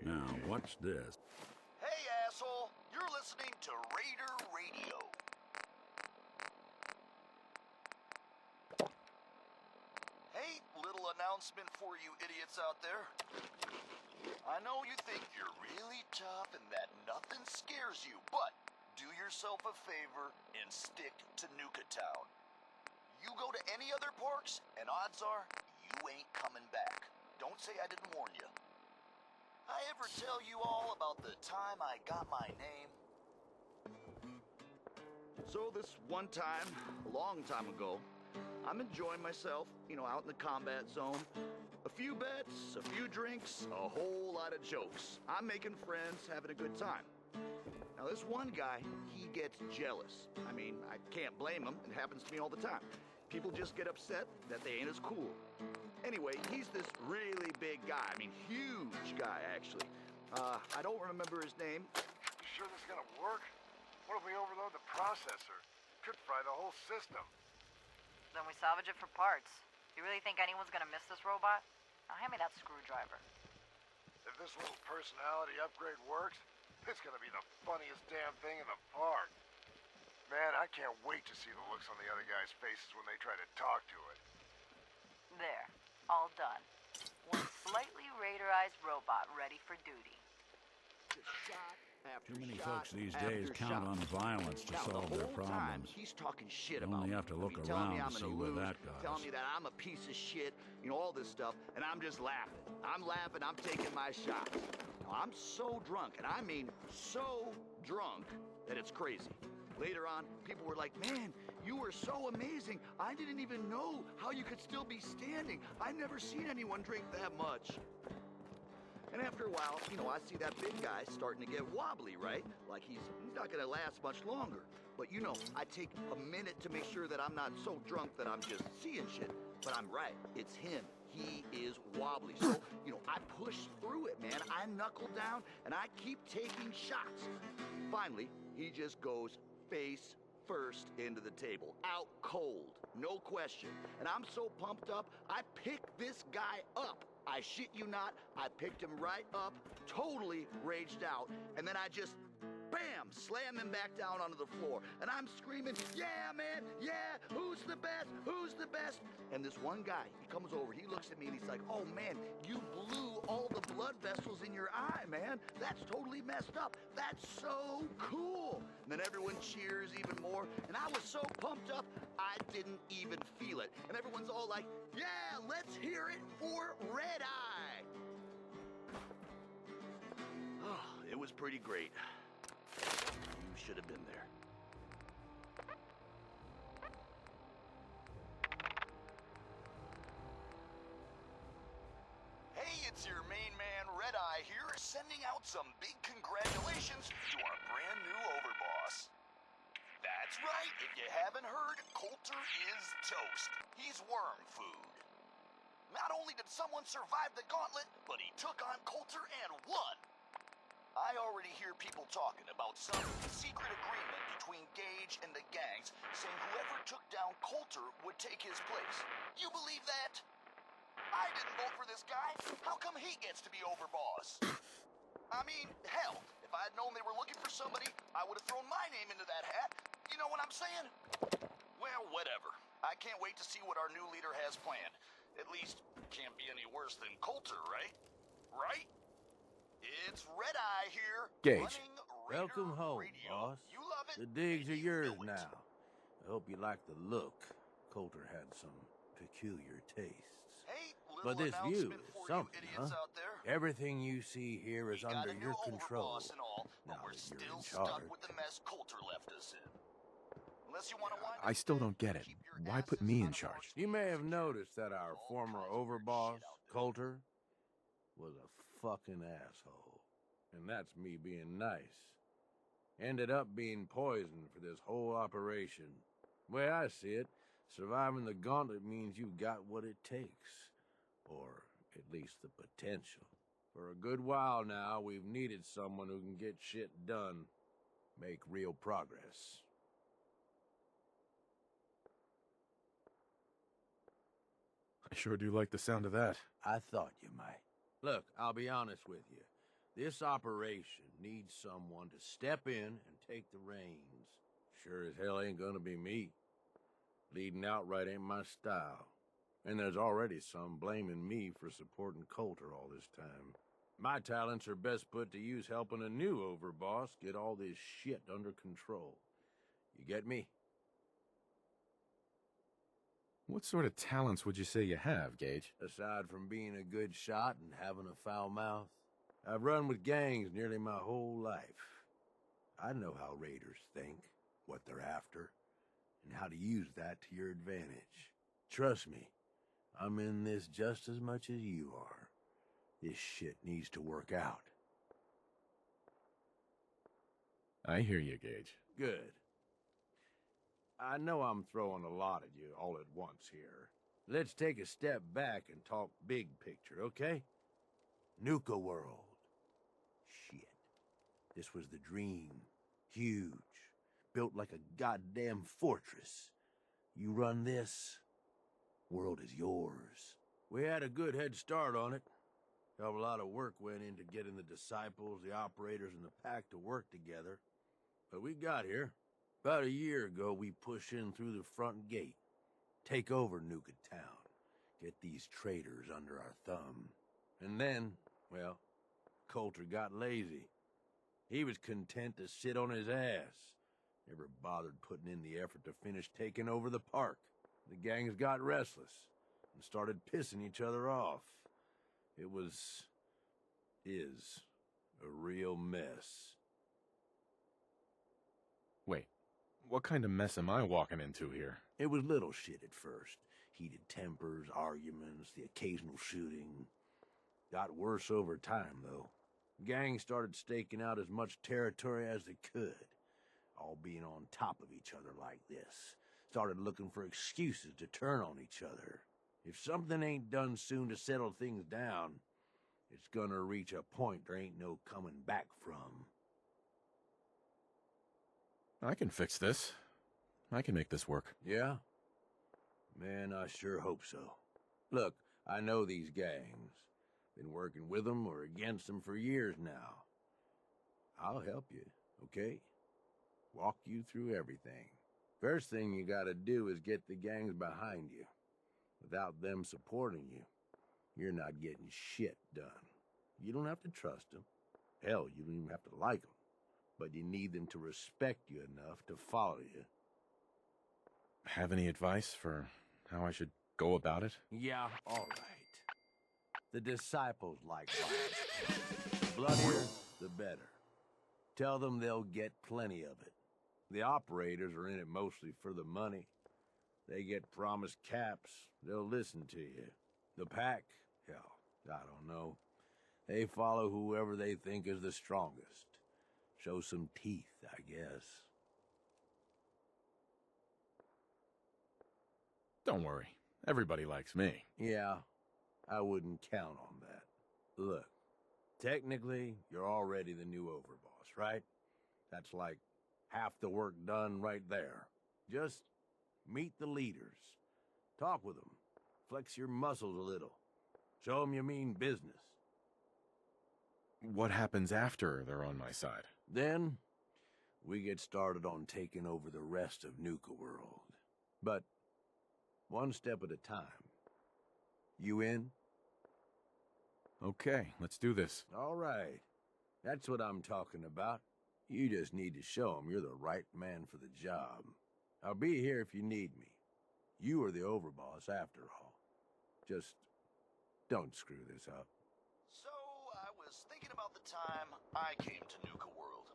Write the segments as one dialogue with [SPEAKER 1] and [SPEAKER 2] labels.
[SPEAKER 1] Now, what's this?
[SPEAKER 2] Hey, asshole! You're listening to Raider Radio. Hey, little announcement for you idiots out there. I know you think you're really tough and that nothing scares you, but do yourself a favor and stick to Nuka Town. You go to any other parks, and odds are you ain't coming back. Don't say I didn't warn you. I ever tell you all about the time I got my name? So this one time, a long time ago, I'm enjoying myself, out in the combat zone. A few bets, a few drinks, a whole lot of jokes. I'm making friends, having a good time. Now this one guy, he gets jealous. I mean, I can't blame him. It happens to me all the time. People just get upset that they ain't as cool. Anyway, he's this really big guy. I mean, huge guy, actually. I don't remember his name.
[SPEAKER 3] You sure this is gonna work? What if we overload the processor? Could fry the whole system.
[SPEAKER 4] Then we salvage it for parts. You really think anyone's gonna miss this robot? Now hand me that screwdriver.
[SPEAKER 3] If this little personality upgrade works, it's gonna be the funniest damn thing in the park. Man, I can't wait to see the looks on the other guys' faces when they try to talk to it.
[SPEAKER 4] There. All done. One slightly raiderized robot ready for duty.
[SPEAKER 2] Shot after
[SPEAKER 1] Too many
[SPEAKER 2] shot
[SPEAKER 1] folks these
[SPEAKER 2] after
[SPEAKER 1] days count
[SPEAKER 2] shot.
[SPEAKER 1] on violence to
[SPEAKER 2] Now,
[SPEAKER 1] solve
[SPEAKER 2] the
[SPEAKER 1] their
[SPEAKER 2] whole time,
[SPEAKER 1] problems.
[SPEAKER 2] he's talking shit
[SPEAKER 1] You
[SPEAKER 2] about
[SPEAKER 1] only
[SPEAKER 2] me.
[SPEAKER 1] have to look
[SPEAKER 2] telling me
[SPEAKER 1] around
[SPEAKER 2] I'm
[SPEAKER 1] to
[SPEAKER 2] gonna
[SPEAKER 1] see where
[SPEAKER 2] lose,
[SPEAKER 1] that goes.
[SPEAKER 2] telling me that I'm a piece of shit, all this stuff, and I'm just laughing. I'm laughing, I'm taking my shots. Now, I'm so drunk, and I mean so drunk, that it's crazy. Later on, people were like, man, you were so amazing. I didn't even know how you could still be standing. I've never seen anyone drink that much. And after a while, I see that big guy starting to get wobbly, right? Like he's not gonna last much longer. But I take a minute to make sure that I'm not so drunk that I'm just seeing shit. But I'm right, it's him. He is wobbly. So, I push through it, man. I knuckle down and I keep taking shots. Finally, he just goes face first into the table. Out cold, no question. And I'm so pumped up, I pick this guy up. I shit you not, I picked him right up, totally raged out, and then I just, bam, slam him back down onto the floor. And I'm screaming, yeah, man, yeah, who's the best, who's the best? And this one guy, he comes over, he looks at me and he's like, oh man, you blew all the blood vessels in your eye, man. That's totally messed up. That's so cool. And then everyone cheers even more, and I was so pumped up, I didn't even feel it. And everyone's all like, yeah, let's hear it for Red Eye. Oh, it was pretty great. You should have been there. Hey, it's your main man, Red Eye here, sending out some big congratulations to our brand new overboss. That's right, if you haven't heard, Coulter is toast. He's worm food. Not only did someone survive the gauntlet, but he took on Coulter and won. I already hear people talking about some secret agreement between Gage and the gangs, saying whoever took down Coulter would take his place. You believe that? I didn't vote for this guy. How come he gets to be overboss? I mean, hell, if I had known they were looking for somebody, I would have thrown my name into that hat. You know what I'm saying? Well, whatever. I can't wait to see what our new leader has planned. At least, can't be any worse than Coulter, right? Right? It's Red Eye here.
[SPEAKER 5] Gage.
[SPEAKER 2] Raider
[SPEAKER 6] Welcome home,
[SPEAKER 2] Radio.
[SPEAKER 6] boss.
[SPEAKER 2] You love it.
[SPEAKER 6] The digs
[SPEAKER 2] and
[SPEAKER 6] are
[SPEAKER 2] you
[SPEAKER 6] yours
[SPEAKER 2] know it.
[SPEAKER 6] now. I hope you like the look. Coulter had some peculiar tastes.
[SPEAKER 2] Hey, little
[SPEAKER 6] But this view
[SPEAKER 2] announcement
[SPEAKER 6] is
[SPEAKER 2] for
[SPEAKER 6] something,
[SPEAKER 2] you idiots
[SPEAKER 6] huh?
[SPEAKER 2] out there.
[SPEAKER 6] Everything you see here is
[SPEAKER 2] We got
[SPEAKER 6] under
[SPEAKER 2] a
[SPEAKER 6] your
[SPEAKER 2] new
[SPEAKER 6] control.
[SPEAKER 2] overboss and all, but
[SPEAKER 6] Now
[SPEAKER 2] we're
[SPEAKER 6] that you're
[SPEAKER 2] still
[SPEAKER 6] in
[SPEAKER 2] stuck
[SPEAKER 6] charge.
[SPEAKER 2] with the mess Coulter left us in. Unless you want to wind
[SPEAKER 5] I
[SPEAKER 2] up
[SPEAKER 5] still
[SPEAKER 2] dead,
[SPEAKER 5] don't get it.
[SPEAKER 2] keep your
[SPEAKER 5] Why put
[SPEAKER 2] asses
[SPEAKER 5] me
[SPEAKER 2] out
[SPEAKER 5] in
[SPEAKER 2] of
[SPEAKER 5] charge?
[SPEAKER 2] our
[SPEAKER 6] You may have
[SPEAKER 2] security.
[SPEAKER 6] noticed that our
[SPEAKER 2] All
[SPEAKER 6] former
[SPEAKER 2] kinds of weird
[SPEAKER 6] overboss,
[SPEAKER 2] shit out there.
[SPEAKER 6] Coulter, was a fucking asshole. And that's me being nice. Ended up being poisoned for this whole operation. The way I see it, surviving the gauntlet means you got what it takes. Or at least the potential. For a good while now, we've needed someone who can get shit done. Make real progress.
[SPEAKER 5] I sure do like the sound of that.
[SPEAKER 6] I thought you might. Look, I'll be honest with you. This operation needs someone to step in and take the reins. Sure as hell ain't gonna be me. Leading outright ain't my style. And there's already some blaming me for supporting Coulter all this time. My talents are best put to use helping a new overboss get all this shit under control. You get me?
[SPEAKER 5] What sort of talents would you say you have, Gage?
[SPEAKER 6] Aside from being a good shot and having a foul mouth, I've run with gangs nearly my whole life. I know how raiders think, what they're after, and how to use that to your advantage. Trust me, I'm in this just as much as you are. This shit needs to work out.
[SPEAKER 5] I hear you, Gage.
[SPEAKER 6] Good. I know I'm throwing a lot at you all at once here. Let's take a step back and talk big picture, okay? Nuka World. Shit. This was the dream. Huge. Built like a goddamn fortress. You run this, world is yours. We had a good head start on it. Hell of a lot of work went into getting the disciples, the operators, and the pack to work together. But we got here. About a year ago, we push in through the front gate. Take over Nuka Town. Get these traitors under our thumb. And then, well, Coulter got lazy. He was content to sit on his ass. Never bothered putting in the effort to finish taking over the park. The gangs got restless and started pissing each other off. It is a real mess.
[SPEAKER 5] Wait, what kind of mess am I walking into here?
[SPEAKER 6] It was little shit at first. Heated tempers, arguments, the occasional shooting. Got worse over time, though. Gangs started staking out as much territory as they could. All being on top of each other like this. Started looking for excuses to turn on each other. If something ain't done soon to settle things down, it's gonna reach a point there ain't no coming back from.
[SPEAKER 5] I can fix this. I can make this work.
[SPEAKER 6] Yeah? Man, I sure hope so. Look, I know these gangs. Been working with them or against them for years now. I'll help you, okay? Walk you through everything. First thing you gotta do is get the gangs behind you. Without them supporting you, you're not getting shit done. You don't have to trust them. Hell, you don't even have to like them. But you need them to respect you enough to follow you.
[SPEAKER 5] Have any advice for how I should go about it?
[SPEAKER 6] Yeah, all right. The disciples like violence. The bloodier, the better. Tell them they'll get plenty of it. The operators are in it mostly for the money. They get promised caps, they'll listen to you. The pack, hell, I don't know. They follow whoever they think is the strongest. Show some teeth, I guess.
[SPEAKER 5] Don't worry. Everybody likes me.
[SPEAKER 6] Yeah, I wouldn't count on that. Look, technically, you're already the new overboss, right? That's like half the work done right there. Just meet the leaders. Talk with them. Flex your muscles a little. Show them you mean business.
[SPEAKER 5] What happens after they're on my side?
[SPEAKER 6] Then, we get started on taking over the rest of Nuka World. But, one step at a time. You in?
[SPEAKER 5] Okay, let's do this.
[SPEAKER 6] All right. That's what I'm talking about. You just need to show them you're the right man for the job. I'll be here if you need me. You are the overboss after all. Just don't screw this up.
[SPEAKER 2] So, I was thinking about the time I came to Nuka World.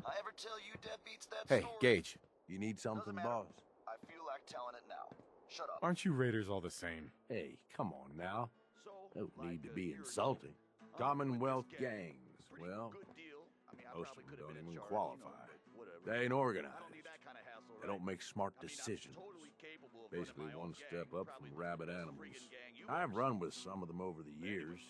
[SPEAKER 2] I ever tell you deadbeats that
[SPEAKER 5] Hey,
[SPEAKER 2] story?
[SPEAKER 5] Gage,
[SPEAKER 6] You need something,
[SPEAKER 2] Doesn't matter.
[SPEAKER 6] boss?
[SPEAKER 2] I feel like telling it now. Shut up.
[SPEAKER 5] aren't you raiders all the same?
[SPEAKER 6] Hey, come on now.
[SPEAKER 2] So,
[SPEAKER 6] Don't
[SPEAKER 2] like
[SPEAKER 6] need to
[SPEAKER 2] a
[SPEAKER 6] be
[SPEAKER 2] year ago,
[SPEAKER 6] insulting.
[SPEAKER 2] I'm
[SPEAKER 6] Commonwealth
[SPEAKER 2] with this gang.
[SPEAKER 6] gangs.
[SPEAKER 2] Pretty
[SPEAKER 6] Well,
[SPEAKER 2] good deal. I mean, I
[SPEAKER 6] most
[SPEAKER 2] probably
[SPEAKER 6] of them
[SPEAKER 2] could have
[SPEAKER 6] don't
[SPEAKER 2] been in
[SPEAKER 6] even
[SPEAKER 2] charge,
[SPEAKER 6] qualify.
[SPEAKER 2] but whatever.
[SPEAKER 6] They ain't
[SPEAKER 2] I
[SPEAKER 6] organized.
[SPEAKER 2] don't need that kind of hassle,
[SPEAKER 6] They don't
[SPEAKER 2] right?
[SPEAKER 6] make smart
[SPEAKER 2] I mean, I'm
[SPEAKER 6] decisions.
[SPEAKER 2] totally capable of
[SPEAKER 6] Basically
[SPEAKER 2] running my
[SPEAKER 6] one
[SPEAKER 2] own
[SPEAKER 6] step
[SPEAKER 2] gang,
[SPEAKER 6] up
[SPEAKER 2] probably
[SPEAKER 6] from
[SPEAKER 2] the
[SPEAKER 6] rabid
[SPEAKER 2] best
[SPEAKER 6] animals.
[SPEAKER 2] friggin' gang you've
[SPEAKER 6] I've
[SPEAKER 2] ever
[SPEAKER 6] run
[SPEAKER 2] seen.
[SPEAKER 6] with some of them over the years.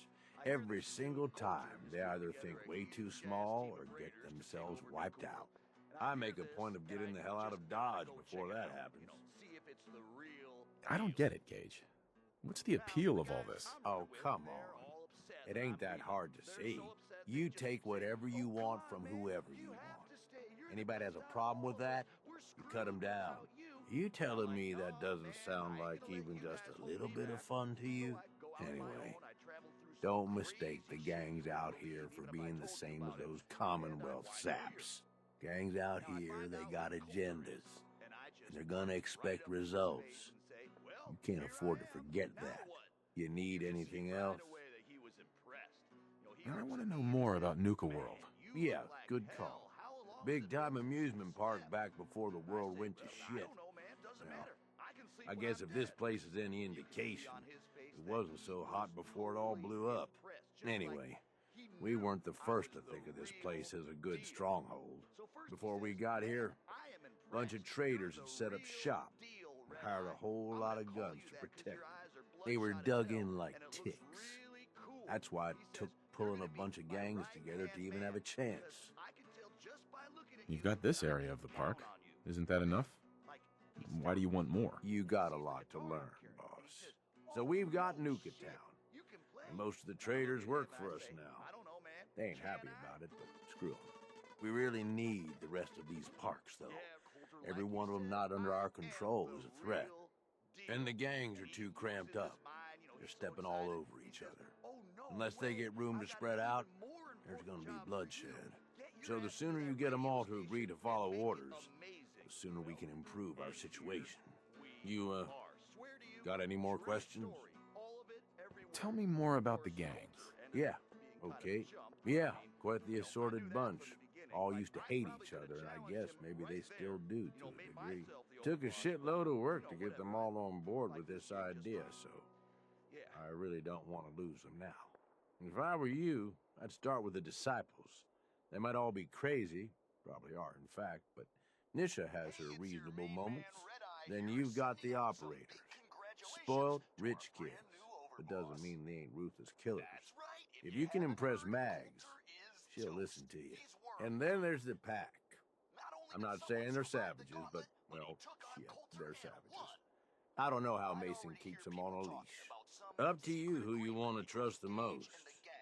[SPEAKER 2] I hear
[SPEAKER 6] Every
[SPEAKER 2] this
[SPEAKER 6] single
[SPEAKER 2] new culture
[SPEAKER 6] time,
[SPEAKER 2] is
[SPEAKER 6] they
[SPEAKER 2] put
[SPEAKER 6] either
[SPEAKER 2] together
[SPEAKER 6] think
[SPEAKER 2] a
[SPEAKER 6] way too
[SPEAKER 2] huge-ass
[SPEAKER 6] small
[SPEAKER 2] team
[SPEAKER 6] or
[SPEAKER 2] of
[SPEAKER 6] get
[SPEAKER 2] raiders to take
[SPEAKER 6] themselves
[SPEAKER 2] over
[SPEAKER 6] wiped
[SPEAKER 2] Nuka
[SPEAKER 6] out.
[SPEAKER 2] World. And
[SPEAKER 6] I make a
[SPEAKER 2] hear
[SPEAKER 6] point
[SPEAKER 2] this,
[SPEAKER 6] of getting
[SPEAKER 2] and
[SPEAKER 6] the
[SPEAKER 2] I
[SPEAKER 6] hell out
[SPEAKER 2] just
[SPEAKER 6] of
[SPEAKER 2] gotta
[SPEAKER 6] Dodge
[SPEAKER 2] go
[SPEAKER 6] before
[SPEAKER 2] check it
[SPEAKER 6] that
[SPEAKER 2] out,
[SPEAKER 6] happens.
[SPEAKER 2] see if it's the real
[SPEAKER 5] I don't
[SPEAKER 2] deal.
[SPEAKER 5] get it, Gage. What's the appeal of all this?
[SPEAKER 6] Oh, come on. It ain't that hard to see. You take whatever you want from whoever you want. Anybody has a problem with that, you cut them down. You telling me that doesn't sound like even just a little bit of fun to you? Anyway, don't mistake the gangs out here for being the same as those Commonwealth saps. Gangs out here, they got agendas, and they're gonna expect results. You can't afford to forget that. You need anything else?
[SPEAKER 5] I want to know more about Nuka World.
[SPEAKER 6] Yeah, good call. Big-time amusement park back before the world went to shit. Well, I guess if this place is any indication, it wasn't so hot before it all blew up. Anyway, we weren't the first to think of this place as a good stronghold. Before we got here, a bunch of traders had set up shop and hired a whole lot of guns to protect them. They were dug in like ticks. That's why it took pulling a bunch of gangs together to even have a chance.
[SPEAKER 5] You've got this area of the park. Isn't that enough? Why do you want more?
[SPEAKER 6] You got a lot to learn, boss. So we've got Nuka Town, and most of the traders work for us now. They ain't happy about it, but screw them. We really need the rest of these parks, though. Every one of them not under our control is a threat. And the gangs are too cramped up. They're stepping all over each other. Unless they get room to spread out, there's gonna be bloodshed. So the sooner you get them all to agree to follow orders, the sooner we can improve our situation. You, got any more questions?
[SPEAKER 5] Tell me more about the gangs.
[SPEAKER 6] Yeah, okay. Yeah, quite the assorted bunch. All used to hate each other, and I guess maybe they still do to a degree. Took a shitload of work to get them all on board with this idea, so I really don't want to lose them now. If I were you, I'd start with the disciples. They might all be crazy, probably are in fact, but Nisha has her reasonable moments. Then you've got the operators. Spoiled, rich kids. But doesn't mean they ain't ruthless killers. If you can impress Mags, she'll listen to you. And then there's the pack. I'm not saying they're savages, but, well, shit, they're savages. I don't know how Mason keeps them on a leash. Up to you who you want to trust the most,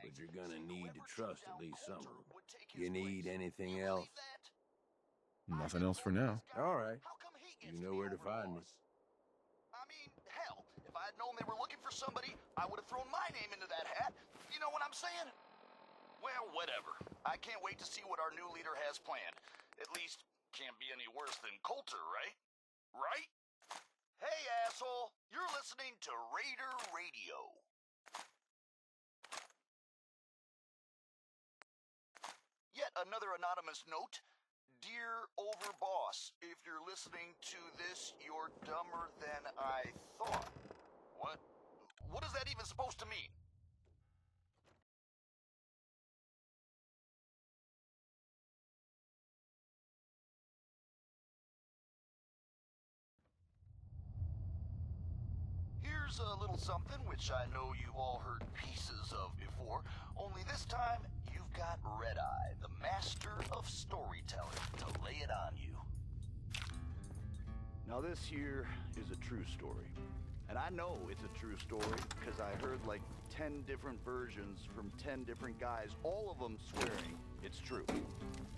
[SPEAKER 6] but you're gonna need to trust at least some of them. You need anything else?
[SPEAKER 5] Nothing else for now.
[SPEAKER 6] All right. You know where to find me.
[SPEAKER 2] I mean, hell, if I had known they were looking for somebody, I would have thrown my name into that hat. You know what I'm saying? Well, whatever. I can't wait to see what our new leader has planned. At least, can't be any worse than Coulter, right? Right? Hey, asshole! You're listening to Raider Radio. Yet another anonymous note. Dear Overboss, if you're listening to this, you're dumber than I thought. What? What is that even supposed to mean? Here's a little something which I know you've all heard pieces of before, only this time you've got Red Eye, the master of storytelling, to lay it on you. Now this here is a true story. And I know it's a true story because I heard like 10 different versions from 10 different guys, all of them swearing it's true.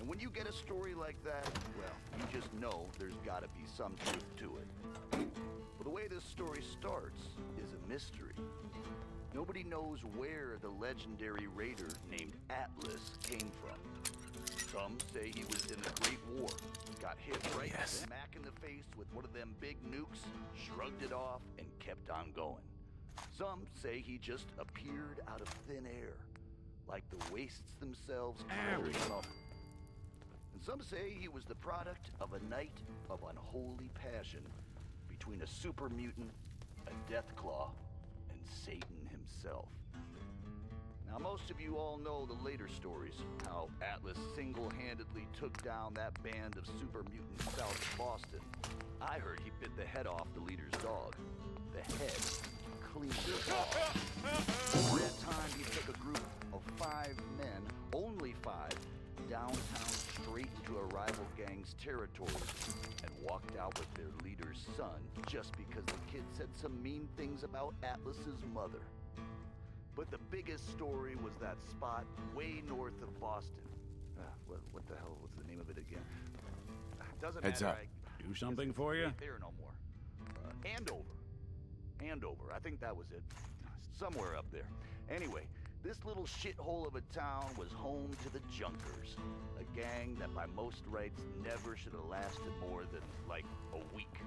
[SPEAKER 2] And when you get a story like that, well, you just know there's gotta be some truth to it. Well, the way this story starts is a mystery. Nobody knows where the legendary raider named Atlas came from. Some say he was in the Great War, got hit right smack in the face with one of them big nukes, shrugged it off, and kept on going. Some say he just appeared out of thin air, like the wastes themselves closed up. And some say he was the product of a night of unholy passion between a super mutant, a Deathclaw, and Satan himself. Now, most of you all know the later stories, how Atlas single-handedly took down that band of super mutants south of Boston. I heard he bit the head off the leader's dog. The head cleaned it off. Over that time, he took a group of 5 men, only 5, downtown straight into a rival gang's territory and walked out with their leader's son just because the kid said some mean things about Atlas's mother. But the biggest story was that spot way north of Boston. What the hell was the name of it again? Doesn't
[SPEAKER 5] Heads
[SPEAKER 2] matter.
[SPEAKER 5] up.
[SPEAKER 1] Do something for you?
[SPEAKER 2] Ain't there no more. Andover. Andover. I think that was it. Somewhere up there. Anyway, this little shithole of a town was home to the Junkers, a gang that by most rights never should have lasted more than, like, a week.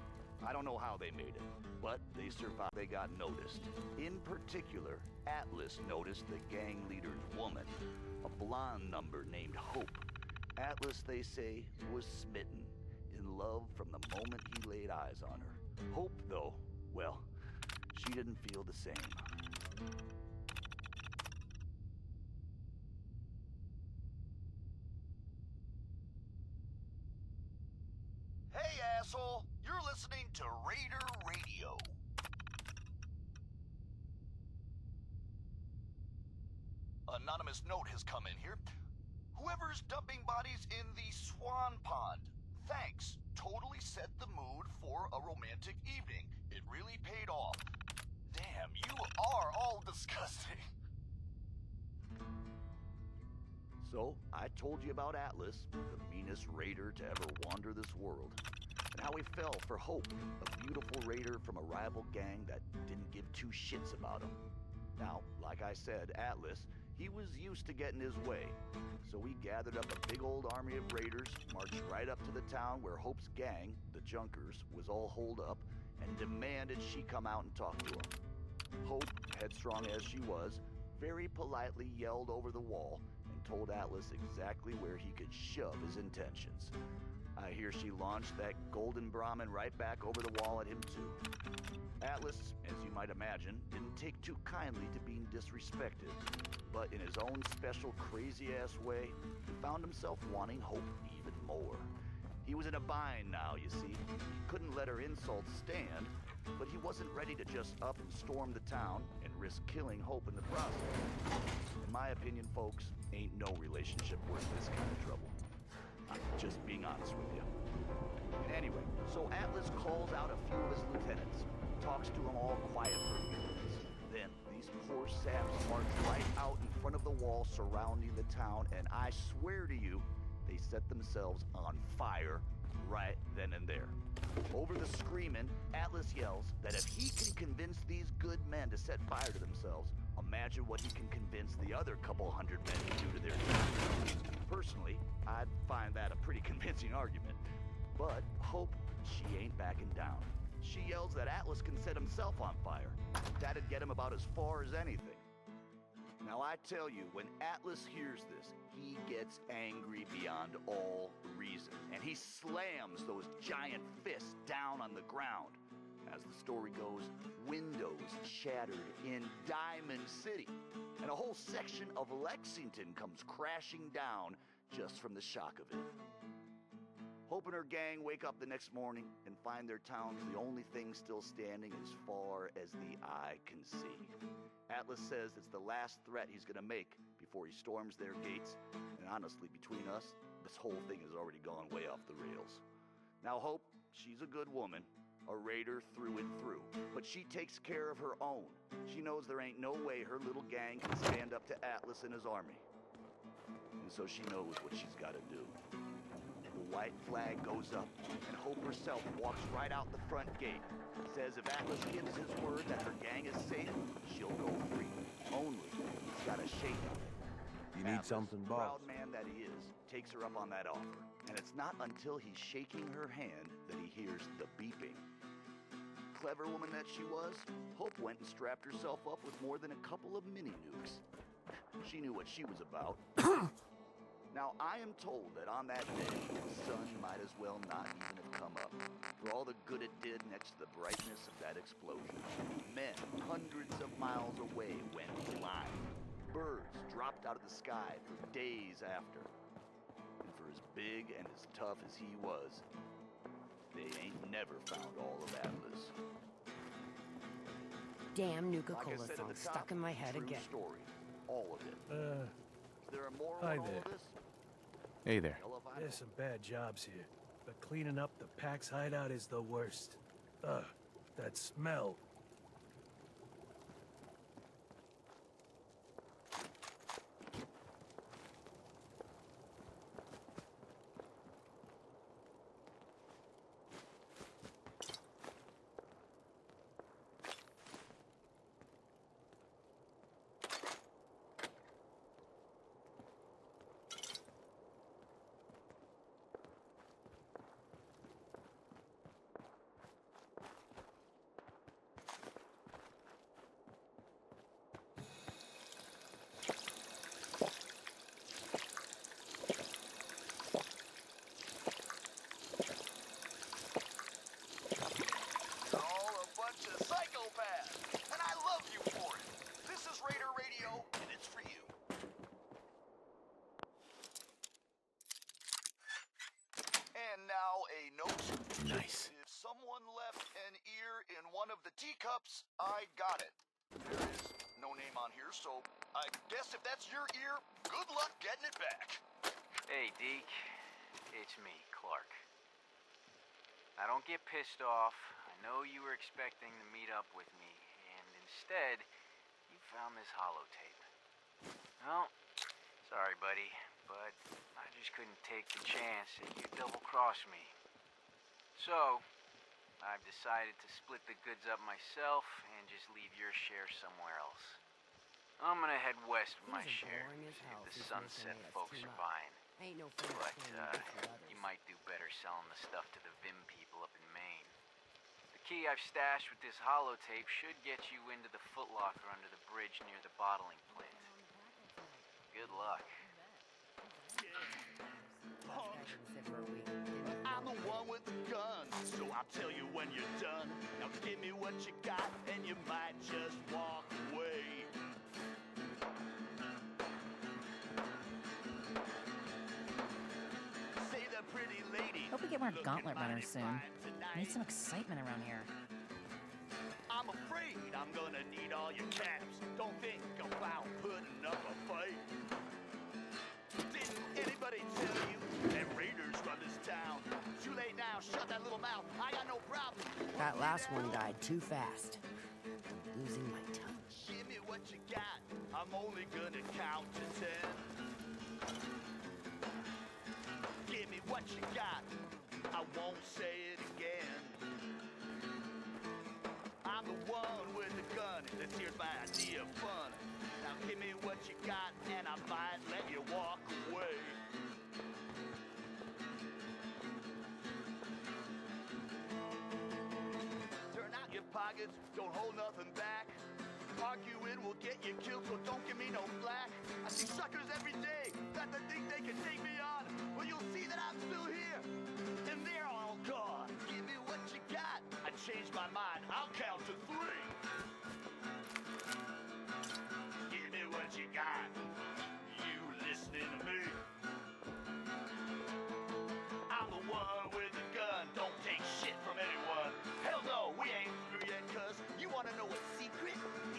[SPEAKER 2] I don't know how they made it, but they survived. They got noticed. In particular, Atlas noticed the gang leader's woman, a blonde number named Hope. Atlas, they say, was smitten, in love from the moment he laid eyes on her. Hope, though, well, she didn't feel the same. Hey, asshole! You're listening to Raider Radio. Anonymous note has come in here. Whoever's dumping bodies in the Swan Pond, thanks. Totally set the mood for a romantic evening. It really paid off. Damn, you are all disgusting. So, I told you about Atlas, the meanest raider to ever wander this world. And how he fell for Hope, a beautiful raider from a rival gang that didn't give two shits about him. Now, like I said, Atlas, he was used to getting his way. So we gathered up a big old army of raiders, marched right up to the town where Hope's gang, the Junkers, was all holed up, and demanded she come out and talk to him. Hope, headstrong as she was, very politely yelled over the wall and told Atlas exactly where he could shove his intentions. I hear she launched that golden Brahmin right back over the wall at him too. Atlas, as you might imagine, didn't take too kindly to being disrespected, but in his own special crazy-ass way, he found himself wanting Hope even more. He was in a bind now, you see. He couldn't let her insults stand, but he wasn't ready to just up and storm the town and risk killing Hope in the process. In my opinion, folks, ain't no relationship worth this kind of trouble. I'm just being honest with you. And anyway, so Atlas calls out a few of his lieutenants, talks to them all quiet for a few minutes. Then these poor saps march right out in front of the wall surrounding the town, and I swear to you, they set themselves on fire right then and there. Over the screaming, Atlas yells that if he can convince these good men to set fire to themselves, imagine what he can convince the other couple hundred men to do to their team. Personally, I'd find that a pretty convincing argument. But Hope, she ain't backing down. She yells that Atlas can set himself on fire. That'd get him about as far as anything. Now I tell you, when Atlas hears this, he gets angry beyond all reason. And he slams those giant fists down on the ground. As the story goes, windows shattered in Diamond City. And a whole section of Lexington comes crashing down just from the shock of it. Hope and her gang wake up the next morning and find their town's the only thing still standing as far as the eye can see. Atlas says it's the last threat he's gonna make before he storms their gates, and honestly, between us, this whole thing has already gone way off the rails. Now Hope, she's a good woman, a raider through and through, but she takes care of her own. She knows there ain't no way her little gang can stand up to Atlas and his army. And so she knows what she's gotta do. The white flag goes up, and Hope herself walks right out the front gate. Says if Atlas gives his word that her gang is safe, she'll go free. Only he's got a shake on it.
[SPEAKER 6] You need
[SPEAKER 2] Atlas,
[SPEAKER 6] something, boss?
[SPEAKER 2] proud man that he is, takes her up on that offer. And it's not until he's shaking her hand that he hears the beeping. Clever woman that she was, Hope went and strapped herself up with more than a couple of mini nukes. She knew what she was about. Now, I am told that on that day, the sun might as well not even have come up, for all the good it did next to the brightness of that explosion. Men hundreds of miles away went blind. Birds dropped out of the sky for days after. And for as big and as tough as he was, they ain't never found all of Atlas.
[SPEAKER 7] Damn
[SPEAKER 2] Like I
[SPEAKER 7] Nuka-Cola
[SPEAKER 2] said at
[SPEAKER 7] song
[SPEAKER 2] the top,
[SPEAKER 7] stuck in my head
[SPEAKER 2] true
[SPEAKER 7] again.
[SPEAKER 2] story. All of it. Is there a moral
[SPEAKER 8] hi
[SPEAKER 2] in all
[SPEAKER 8] there.
[SPEAKER 2] of this?
[SPEAKER 5] Hey there.
[SPEAKER 2] Hell if I
[SPEAKER 8] There's
[SPEAKER 2] know.
[SPEAKER 8] some bad jobs here, but cleaning up the Pack's hideout is the worst. Ugh, that smell.
[SPEAKER 2] teacups, I got it. There is no name on here, so I guess if that's your ear, good luck getting it back.
[SPEAKER 7] Hey, Deke. It's me, Clark. Now, don't get pissed off. I know you were expecting to meet up with me, and instead, you found this holotape. Well, sorry, buddy, but I just couldn't take the chance that you'd double-cross me. So, I've decided to split the goods up myself and just leave your share somewhere else. I'm gonna head west with my share, see if the Sunset folks are buying.
[SPEAKER 9] Ain't no
[SPEAKER 7] But, you might do better selling the stuff to the Vim people up in Maine. The key I've stashed with this holotape should get you into the footlocker under the bridge near the bottling plant. Good luck.
[SPEAKER 2] I'm the one with the gun, so I'll tell you when you're done. Now give me what you got, and you might just walk away. Say the pretty lady.
[SPEAKER 10] Hope we get more gauntlet runners soon. Need some excitement around here.
[SPEAKER 2] I'm afraid I'm gonna need all your caps. Don't think about putting up a fight. Didn't anybody tell you that raiders run this town? Too late now, shut that little mouth. I got no problem.
[SPEAKER 9] That last one died too fast. I'm losing my touch.
[SPEAKER 2] Give me what you got. I'm only gonna count to 10. Give me what you got. I won't say it again. I'm the one with the gun. This here's my idea of fun. Now give me what you got, and I might let you walk away. Turn out your pockets, don't hold nothing back. Arguing will get you killed, so don't give me no flack. I see suckers every day that they think they can take me on. Well, you'll see that I'm still here, and they're all gone. Give me what you got. I changed my mind. I'll count to 3. Give me what you got. You listening to me? I'm the one with the gun. Don't take shit from anyone. Hell no, we ain't through yet, cuz you wanna know a secret?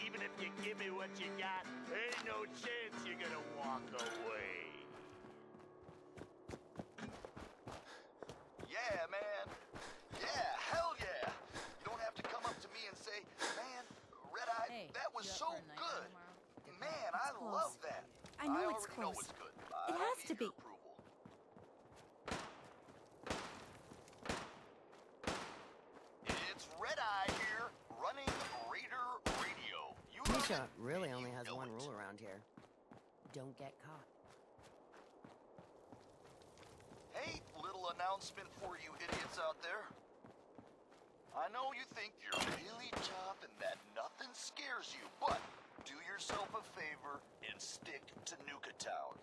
[SPEAKER 2] Even if you give me what you got, ain't no chance you're gonna walk away. Yeah, man. Yeah, hell yeah. You don't have to come up to me and say, man, Red-Eye,
[SPEAKER 10] Hey,
[SPEAKER 2] that was
[SPEAKER 10] you up
[SPEAKER 2] so
[SPEAKER 10] for a night out
[SPEAKER 2] good.
[SPEAKER 10] tomorrow?
[SPEAKER 2] Man, I
[SPEAKER 11] close.
[SPEAKER 2] love that.
[SPEAKER 11] I know it's
[SPEAKER 2] already know
[SPEAKER 11] close.
[SPEAKER 2] it's good.
[SPEAKER 11] It
[SPEAKER 2] I don't
[SPEAKER 11] has
[SPEAKER 2] need
[SPEAKER 11] to be.
[SPEAKER 2] your approval. It's Red-Eye here, running Raider Radio. You love
[SPEAKER 9] Misha
[SPEAKER 2] it,
[SPEAKER 9] really
[SPEAKER 2] and
[SPEAKER 9] only
[SPEAKER 2] you
[SPEAKER 9] has
[SPEAKER 2] know
[SPEAKER 9] one
[SPEAKER 2] it.
[SPEAKER 9] rule around here. Don't get caught.
[SPEAKER 2] Hey, little announcement for you idiots out there. I know you think you're really tough and that nothing scares you, but do yourself a favor and stick to Nuka Town.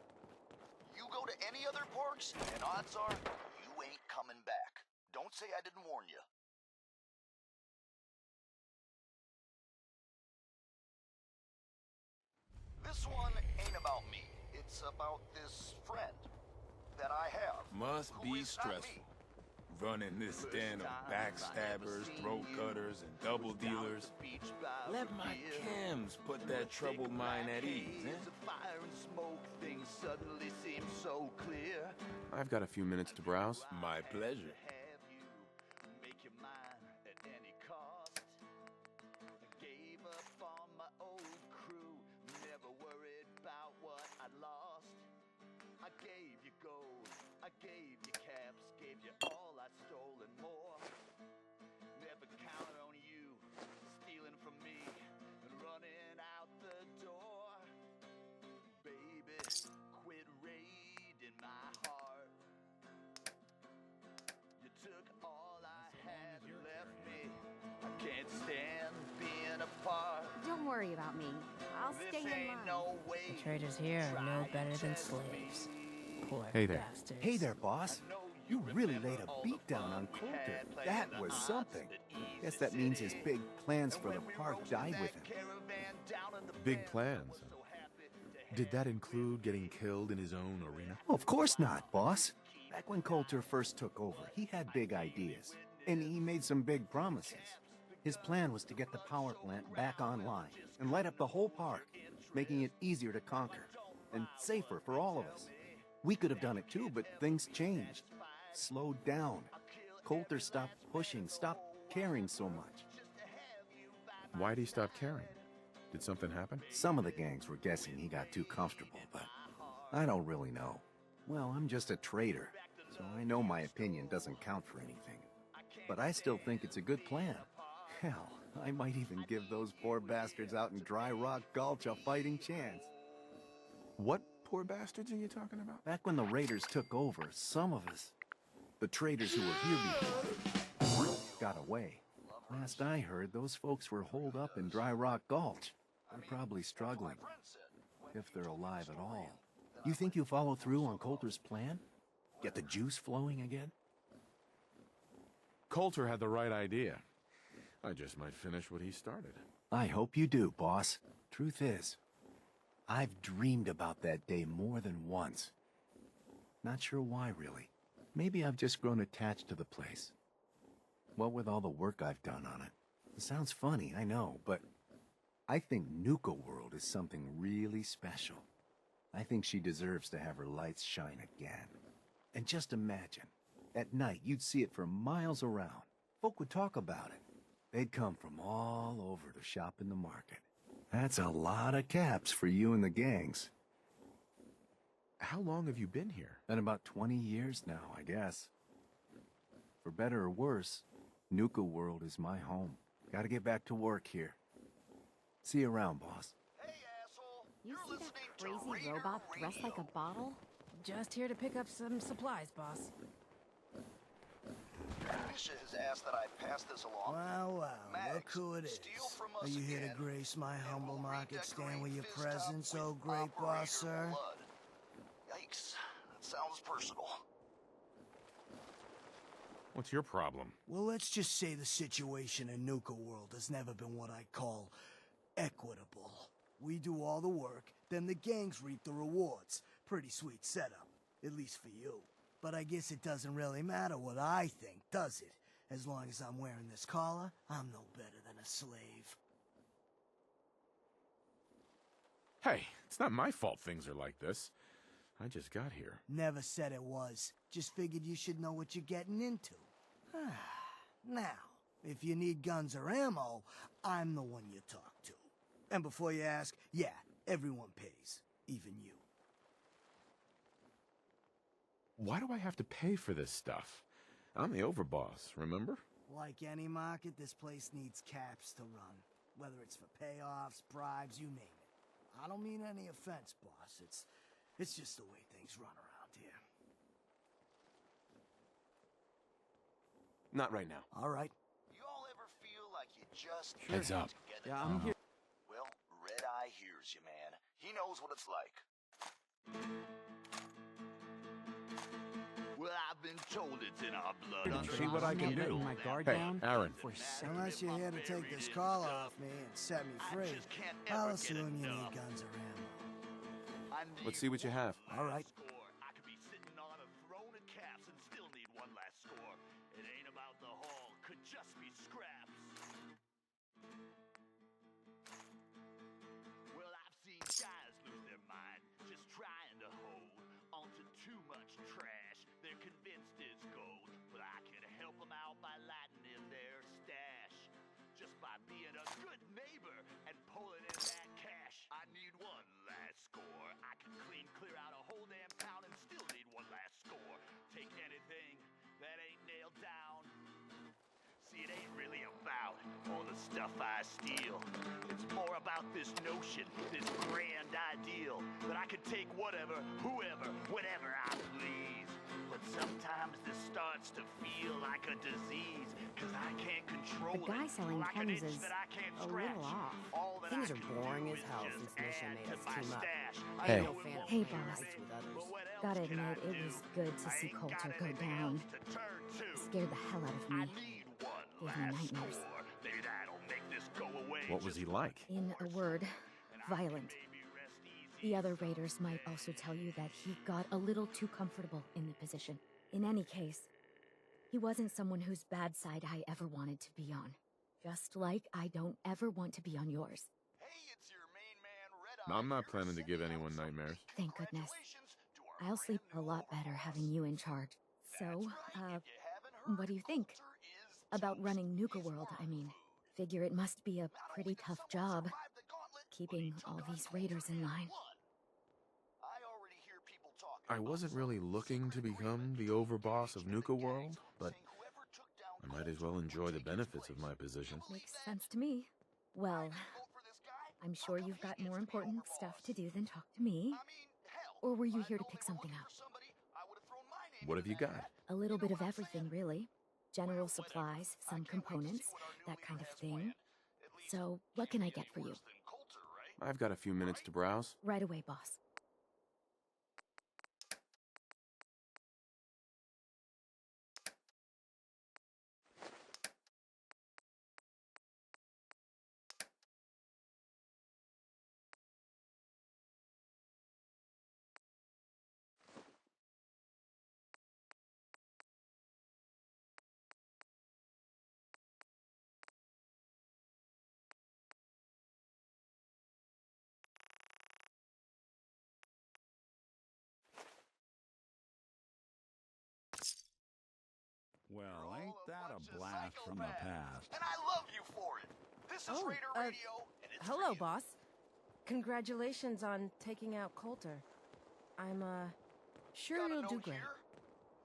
[SPEAKER 2] You go to any other parks, and odds are you ain't coming back. Don't say I didn't warn you. This one ain't about me. It's about this friend that I have.
[SPEAKER 12] Must
[SPEAKER 2] who
[SPEAKER 12] be
[SPEAKER 2] is not me.
[SPEAKER 12] stressful. Running this den of backstabbers, throat cutters, and double dealers. Let my cams put that troubled mind at ease, eh?
[SPEAKER 2] Fire and smoke, things suddenly seem so clear.
[SPEAKER 5] I've got a few minutes to browse.
[SPEAKER 12] My pleasure.
[SPEAKER 2] Have you make your mind at any cost? I gave up on my old crew, never worried about what I lost. I gave you gold, I gave you caps, gave you all I stole and more. Never counted on you, stealing from me and running out the door. Baby, quit raiding my heart. You took all I had and left me. I can't stand being apart.
[SPEAKER 11] Don't worry about me. I'll stay
[SPEAKER 2] This
[SPEAKER 11] in
[SPEAKER 2] ain't
[SPEAKER 11] line.
[SPEAKER 2] no way.
[SPEAKER 10] The traders here are no better than slaves. Poor
[SPEAKER 5] Hey there.
[SPEAKER 10] bastards.
[SPEAKER 13] Hey there, boss. You really laid a beat down on Coulter. That was something. Guess that means his big plans for the park died with him.
[SPEAKER 5] Big plans. Did that include getting killed in his own arena?
[SPEAKER 13] Of course not, boss. Back when Coulter first took over, he had big ideas. And he made some big promises. His plan was to get the power plant back online and light up the whole park, making it easier to conquer and safer for all of us. We could have done it too, but things changed. Slowed down. Coulter stopped pushing, stopped caring so much.
[SPEAKER 5] Why'd he stop caring? Did something happen?
[SPEAKER 13] Some of the gangs were guessing he got too comfortable, but I don't really know. Well, I'm just a trader, so I know my opinion doesn't count for anything. But I still think it's a good plan. Hell, I might even give those poor bastards out in Dry Rock Gulch a fighting chance.
[SPEAKER 5] What poor bastards are you talking about?
[SPEAKER 13] Back when the Raiders took over, some of us, the traders who were here before, got away. Last I heard, those folks were holed up in Dry Rock Gulch. They're probably struggling, if they're alive at all. You think you'll follow through on Coulter's plan? Get the juice flowing again?
[SPEAKER 5] Coulter had the right idea. I just might finish what he started.
[SPEAKER 13] I hope you do, boss. Truth is, I've dreamed about that day more than once. Not sure why, really. Maybe I've just grown attached to the place. What with all the work I've done on it. It sounds funny, I know, but I think Nuka World is something really special. I think she deserves to have her lights shine again. And just imagine, at night you'd see it for miles around. Folk would talk about it. They'd come from all over to shop in the market. That's a lot of caps for you and the gangs.
[SPEAKER 5] How long have you been here?
[SPEAKER 13] Been about 20 years now, I guess. For better or worse, Nuka World is my home. Gotta get back to work here. See you around, boss.
[SPEAKER 2] Hey, asshole!
[SPEAKER 11] You
[SPEAKER 2] You're
[SPEAKER 11] see that
[SPEAKER 2] listening to
[SPEAKER 11] crazy
[SPEAKER 2] Raider
[SPEAKER 11] robot dressed like a
[SPEAKER 2] Radio.
[SPEAKER 11] bottle?
[SPEAKER 10] Just here to pick up some supplies, boss.
[SPEAKER 2] Misha has asked that I pass this along.
[SPEAKER 8] Wow,
[SPEAKER 2] Max,
[SPEAKER 8] look who it is.
[SPEAKER 2] steal from
[SPEAKER 8] Are
[SPEAKER 2] us
[SPEAKER 8] you here to
[SPEAKER 2] again,
[SPEAKER 8] grace my
[SPEAKER 2] and
[SPEAKER 8] humble
[SPEAKER 2] we'll
[SPEAKER 8] market stand with your
[SPEAKER 2] redecorate Fizz Top
[SPEAKER 8] presence,
[SPEAKER 2] with
[SPEAKER 8] oh great boss,
[SPEAKER 2] Operator
[SPEAKER 8] sir?
[SPEAKER 2] Blood. Yikes, that sounds personal.
[SPEAKER 5] What's your problem?
[SPEAKER 8] Well, let's just say the situation in Nuka World has never been what I call equitable. We do all the work, then the gangs reap the rewards. Pretty sweet setup, at least for you. But I guess it doesn't really matter what I think, does it? As long as I'm wearing this collar, I'm no better than a slave.
[SPEAKER 5] Hey, it's not my fault things are like this. I just got here.
[SPEAKER 8] Never said it was. Just figured you should know what you're getting into. Now, if you need guns or ammo, I'm the one you talk to. And before you ask, yeah, everyone pays. Even you.
[SPEAKER 5] Why do I have to pay for this stuff? I'm the overboss, remember?
[SPEAKER 8] Like any market, this place needs caps to run. Whether it's for payoffs, bribes, you name it. I don't mean any offense, boss. It's just the way things run around here.
[SPEAKER 5] Not right now.
[SPEAKER 8] All right.
[SPEAKER 2] You all ever feel like you just
[SPEAKER 5] Heads up.
[SPEAKER 2] get it
[SPEAKER 8] Yeah, I'm
[SPEAKER 2] done?
[SPEAKER 8] here.
[SPEAKER 2] Well, Red Eye hears you, man. He knows what it's like. Well, I've been told it's in our blood.
[SPEAKER 5] See what I can do.
[SPEAKER 9] My guard
[SPEAKER 5] Hey,
[SPEAKER 9] down
[SPEAKER 5] Aaron.
[SPEAKER 9] for some.
[SPEAKER 8] Unless you're here to take this collar off me and set me free, I'll assume you need guns or ammo.
[SPEAKER 5] Let's see what you have.
[SPEAKER 8] All right.
[SPEAKER 2] I could be sitting on a throne of caps and still need one last score. It ain't about the haul, could just be scraps. Well, I've seen guys lose their mind just trying to hold onto too much trash they're convinced is gold. But I can help them out by lighting in their stash. Just by being a good neighbor and pulling in that cash. I need one last score. I can clear out a whole damn town and still need one last score. Take anything that ain't nailed down. See, it ain't really about all the stuff I steal. It's more about this notion, this grand ideal, that I could take whatever, whoever, whenever I please. But sometimes this starts to feel like a disease, cause I can't control
[SPEAKER 11] The guy
[SPEAKER 2] it.
[SPEAKER 11] selling
[SPEAKER 2] Like an
[SPEAKER 11] chems
[SPEAKER 2] itch
[SPEAKER 11] is
[SPEAKER 2] that I can't
[SPEAKER 11] a
[SPEAKER 2] scratch.
[SPEAKER 11] little off.
[SPEAKER 2] All that
[SPEAKER 9] Things
[SPEAKER 2] I
[SPEAKER 9] are
[SPEAKER 2] can
[SPEAKER 9] boring
[SPEAKER 2] do
[SPEAKER 9] as
[SPEAKER 2] is
[SPEAKER 9] hell
[SPEAKER 2] just
[SPEAKER 9] since Misha
[SPEAKER 2] add
[SPEAKER 9] made
[SPEAKER 2] to
[SPEAKER 9] us
[SPEAKER 2] my
[SPEAKER 9] team up.
[SPEAKER 2] stash.
[SPEAKER 5] Hey.
[SPEAKER 9] I'm no fan of
[SPEAKER 11] Hey,
[SPEAKER 9] playing
[SPEAKER 11] boss.
[SPEAKER 9] fights with others.
[SPEAKER 2] But what else
[SPEAKER 11] Gotta
[SPEAKER 2] can I
[SPEAKER 11] admit, it
[SPEAKER 2] do?
[SPEAKER 11] was good to
[SPEAKER 2] I
[SPEAKER 11] see
[SPEAKER 2] ain't
[SPEAKER 11] Coulter
[SPEAKER 2] got
[SPEAKER 11] go
[SPEAKER 2] anything
[SPEAKER 11] down.
[SPEAKER 2] else to turn to.
[SPEAKER 11] Scared the hell out of
[SPEAKER 2] I
[SPEAKER 11] me.
[SPEAKER 2] need one
[SPEAKER 11] Gave me
[SPEAKER 2] last
[SPEAKER 11] nightmares.
[SPEAKER 2] score. Maybe that'll make this go away.
[SPEAKER 5] What was he like?
[SPEAKER 11] In a word, violent. The other raiders might also tell you that he got a little too comfortable in the position. In any case, he wasn't someone whose bad side I ever wanted to be on. Just like I don't ever want to be on yours.
[SPEAKER 5] I'm not planning to give anyone nightmares.
[SPEAKER 11] Thank goodness. I'll sleep a lot better having you in charge. So, what do you think? About running Nuka World, I mean. Figure it must be a pretty tough job, keeping all these raiders in line.
[SPEAKER 5] I wasn't really looking to become the overboss of Nuka World, but I might as well enjoy the benefits of my position.
[SPEAKER 11] Makes sense to me. Well, I'm sure you've got more important stuff to do than talk to me. Or were you here to pick something up?
[SPEAKER 5] What have you got?
[SPEAKER 11] A little bit of everything, really. General supplies, some components, that kind of thing. So, what can I get for you?
[SPEAKER 5] I've got a few minutes to browse.
[SPEAKER 11] Right away, boss.
[SPEAKER 1] Well, ain't that a blast from the past?
[SPEAKER 2] And I love you for it. This is Raider Radio, and it's
[SPEAKER 14] hello,
[SPEAKER 2] for you.
[SPEAKER 14] boss. Congratulations on taking out Coulter. I'm, sure you'll do great.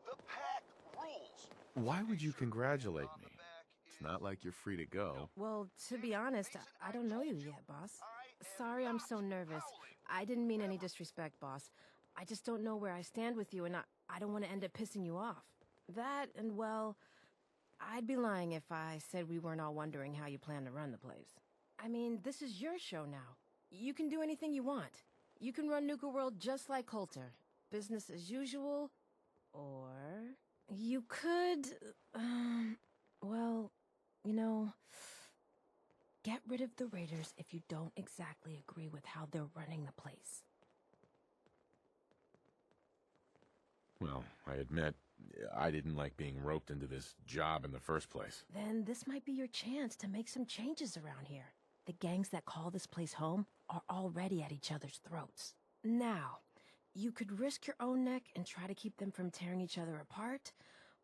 [SPEAKER 2] The pack rules.
[SPEAKER 5] Why would you congratulate me? It's not like you're free to go.
[SPEAKER 14] Well, to be honest, I don't know you yet, boss. Sorry I'm so nervous. I didn't mean any disrespect, boss. I just don't know where I stand with you, and I don't want to end up pissing you off. That, and well, I'd be lying if I said we weren't all wondering how you plan to run the place. I mean, this is your show now. You can do anything you want. You can run Nuka World just like Coulter. Business as usual, or you could, well, you know, get rid of the Raiders if you don't exactly agree with how they're running the place.
[SPEAKER 5] Well, I admit, I didn't like being roped into this job in the first place.
[SPEAKER 14] Then this might be your chance to make some changes around here. The gangs that call this place home are already at each other's throats. Now, you could risk your own neck and try to keep them from tearing each other apart,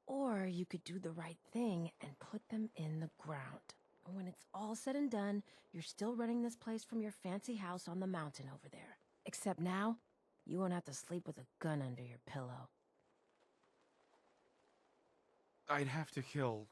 [SPEAKER 14] or you could do the right thing and put them in the ground. When it's all said and done, you're still running this place from your fancy house on the mountain over there. Except now, you won't have to sleep with a gun under your pillow.
[SPEAKER 5] I'd have to kill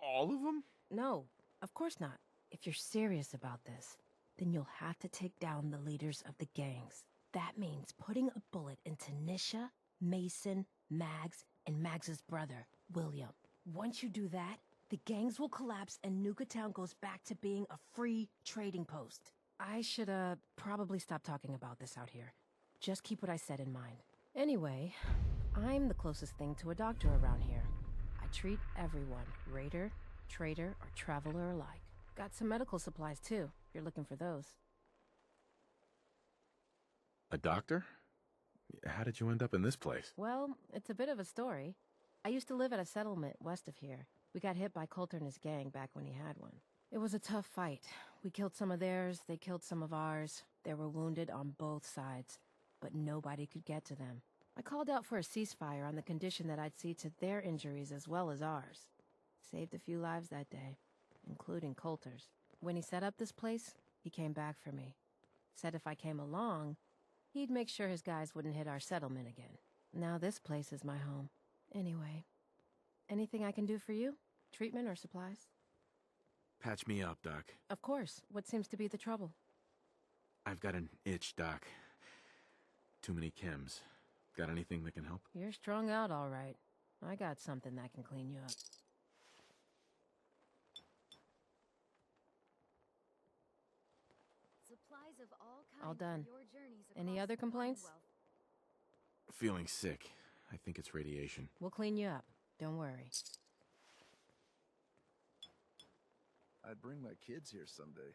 [SPEAKER 5] all of them?
[SPEAKER 14] No, of course not. If you're serious about this, then you'll have to take down the leaders of the gangs. That means putting a bullet into Nisha, Mason, Mags, and Mags's brother, William. Once you do that, the gangs will collapse and Nuka Town goes back to being a free trading post. I should, probably stop talking about this out here. Just keep what I said in mind. Anyway, I'm the closest thing to a doctor around here. I treat everyone, raider, trader, or traveler alike. Got some medical supplies, too, if you're looking for those.
[SPEAKER 5] A doctor? How did you end up in this place?
[SPEAKER 14] Well, it's a bit of a story. I used to live at a settlement west of here. We got hit by Coulter and his gang back when he had one. It was a tough fight. We killed some of theirs, they killed some of ours. They were wounded on both sides, but nobody could get to them. I called out for a ceasefire on the condition that I'd see to their injuries as well as ours. Saved a few lives that day, including Coulter's. When he set up this place, he came back for me. Said if I came along, he'd make sure his guys wouldn't hit our settlement again. Now this place is my home. Anyway, anything I can do for you? Treatment or supplies?
[SPEAKER 5] Patch me up, Doc.
[SPEAKER 14] Of course. What seems to be the trouble?
[SPEAKER 5] I've got an itch, Doc. Too many chems. Got anything that can help?
[SPEAKER 14] You're strung out all right. I got something that can clean you up.
[SPEAKER 11] Supplies of all kinds
[SPEAKER 14] All done.
[SPEAKER 11] for your journeys
[SPEAKER 14] Any
[SPEAKER 11] across
[SPEAKER 14] other
[SPEAKER 11] the
[SPEAKER 14] complaints?
[SPEAKER 11] Commonwealth.
[SPEAKER 5] Feeling sick. I think it's radiation.
[SPEAKER 14] We'll clean you up. Don't worry.
[SPEAKER 15] I'd bring my kids here someday,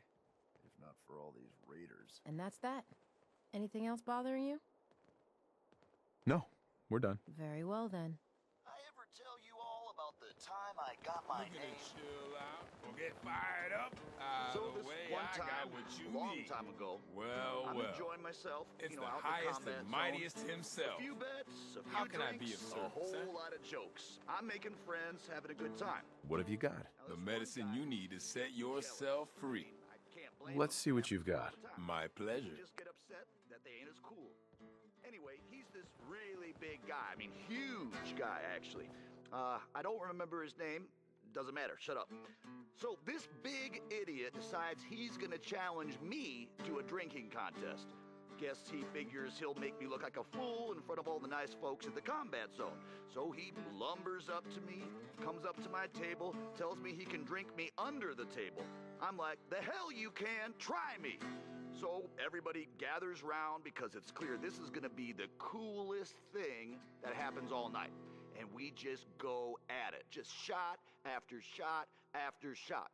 [SPEAKER 15] if not for all these raiders.
[SPEAKER 14] And that's that. Anything else bothering you?
[SPEAKER 5] No, we're done.
[SPEAKER 14] Very well then.
[SPEAKER 2] I ever tell you all about the time I got my
[SPEAKER 12] You're
[SPEAKER 2] name.
[SPEAKER 12] gonna chill out or get fired up?
[SPEAKER 2] So
[SPEAKER 12] The
[SPEAKER 2] this
[SPEAKER 12] way
[SPEAKER 2] one
[SPEAKER 12] I
[SPEAKER 2] time,
[SPEAKER 12] got what you
[SPEAKER 2] long
[SPEAKER 12] need.
[SPEAKER 2] time ago,
[SPEAKER 12] Well,
[SPEAKER 2] I'm
[SPEAKER 12] well.
[SPEAKER 2] enjoying myself,
[SPEAKER 12] It's
[SPEAKER 2] you know,
[SPEAKER 12] the
[SPEAKER 2] out in the
[SPEAKER 12] highest
[SPEAKER 2] combat
[SPEAKER 12] and
[SPEAKER 2] zone.
[SPEAKER 12] mightiest himself.
[SPEAKER 2] A few bets, a few
[SPEAKER 12] How can I
[SPEAKER 2] drinks,
[SPEAKER 12] be of
[SPEAKER 2] a
[SPEAKER 12] service,
[SPEAKER 2] whole
[SPEAKER 12] huh?
[SPEAKER 2] lot of jokes. I'm making friends, having a good time.
[SPEAKER 5] What have you got?
[SPEAKER 12] The medicine you need to set yourself free.
[SPEAKER 5] Let's see what you've got.
[SPEAKER 12] My pleasure.
[SPEAKER 2] Just get upset that they ain't as cool. Anyway, he's this really big guy. I mean, huge guy, actually. I don't remember his name. Doesn't matter. Shut up. So this big idiot decides he's gonna challenge me to a drinking contest. Guess he figures he'll make me look like a fool in front of all the nice folks at the combat zone. So he lumbers up to me, comes up to my table, tells me he can drink me under the table. I'm like, the hell you can, try me. So everybody gathers round because it's clear this is gonna be the coolest thing that happens all night. And we just go at it, just shot after shot after shot.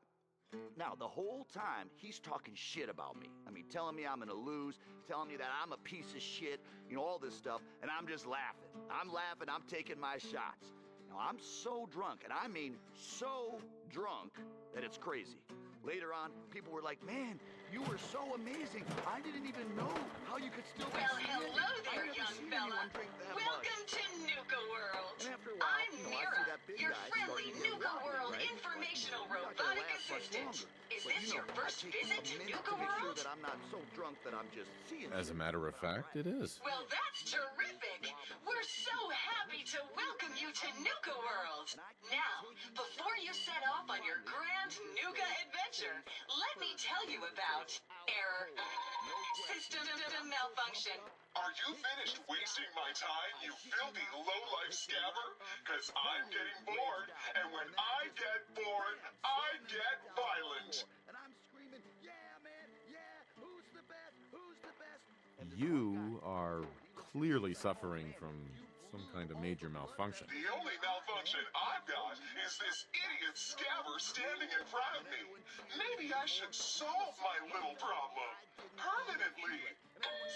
[SPEAKER 2] Now, the whole time, he's talking shit about me. I mean, telling me I'm gonna lose, telling me that I'm a piece of shit, you know, all this stuff, and I'm just laughing. I'm laughing, I'm taking my shots. Now, I'm so drunk, and I mean so drunk, that it's crazy. Later on, people were like, man, you were so amazing. I didn't even know how you could still be standing.
[SPEAKER 16] Hello there,
[SPEAKER 2] I've never
[SPEAKER 16] young
[SPEAKER 2] seen
[SPEAKER 16] fella.
[SPEAKER 2] anyone drink that
[SPEAKER 16] Welcome
[SPEAKER 2] much.
[SPEAKER 16] to Nuka World.
[SPEAKER 2] And after a while,
[SPEAKER 16] I'm
[SPEAKER 2] you know, I
[SPEAKER 16] Mira,
[SPEAKER 2] see that big
[SPEAKER 16] your
[SPEAKER 2] guy
[SPEAKER 16] friendly
[SPEAKER 2] starting to get
[SPEAKER 16] Nuka
[SPEAKER 2] rowdy,
[SPEAKER 16] World
[SPEAKER 2] right?
[SPEAKER 16] informational
[SPEAKER 2] You're not gonna
[SPEAKER 16] robotic
[SPEAKER 2] last much
[SPEAKER 16] assistant.
[SPEAKER 2] longer.
[SPEAKER 16] Is
[SPEAKER 2] But,
[SPEAKER 16] this
[SPEAKER 2] you know,
[SPEAKER 16] your
[SPEAKER 2] I
[SPEAKER 16] first
[SPEAKER 2] take
[SPEAKER 16] visit
[SPEAKER 2] a
[SPEAKER 16] to
[SPEAKER 2] minute
[SPEAKER 16] Nuka
[SPEAKER 2] to make sure
[SPEAKER 16] World?
[SPEAKER 2] that I'm not so drunk that I'm just seeing
[SPEAKER 5] As a
[SPEAKER 2] shit.
[SPEAKER 5] matter of fact, it is.
[SPEAKER 16] Well, that's terrific. We're so happy to welcome you to Nuka World. Now, before you set off on your grand Nuka adventure, let me tell you about error, system malfunction.
[SPEAKER 17] Are you finished wasting my time, you filthy low-life scabber? Cause I'm getting bored, and when I get bored, I get violent.
[SPEAKER 2] And I'm screaming, yeah, man, yeah, who's the best, who's the best?
[SPEAKER 5] You are clearly suffering from some kind of major malfunction.
[SPEAKER 17] The only malfunction I've got is this idiot scabber standing in front of me. Maybe I should solve my little problem permanently.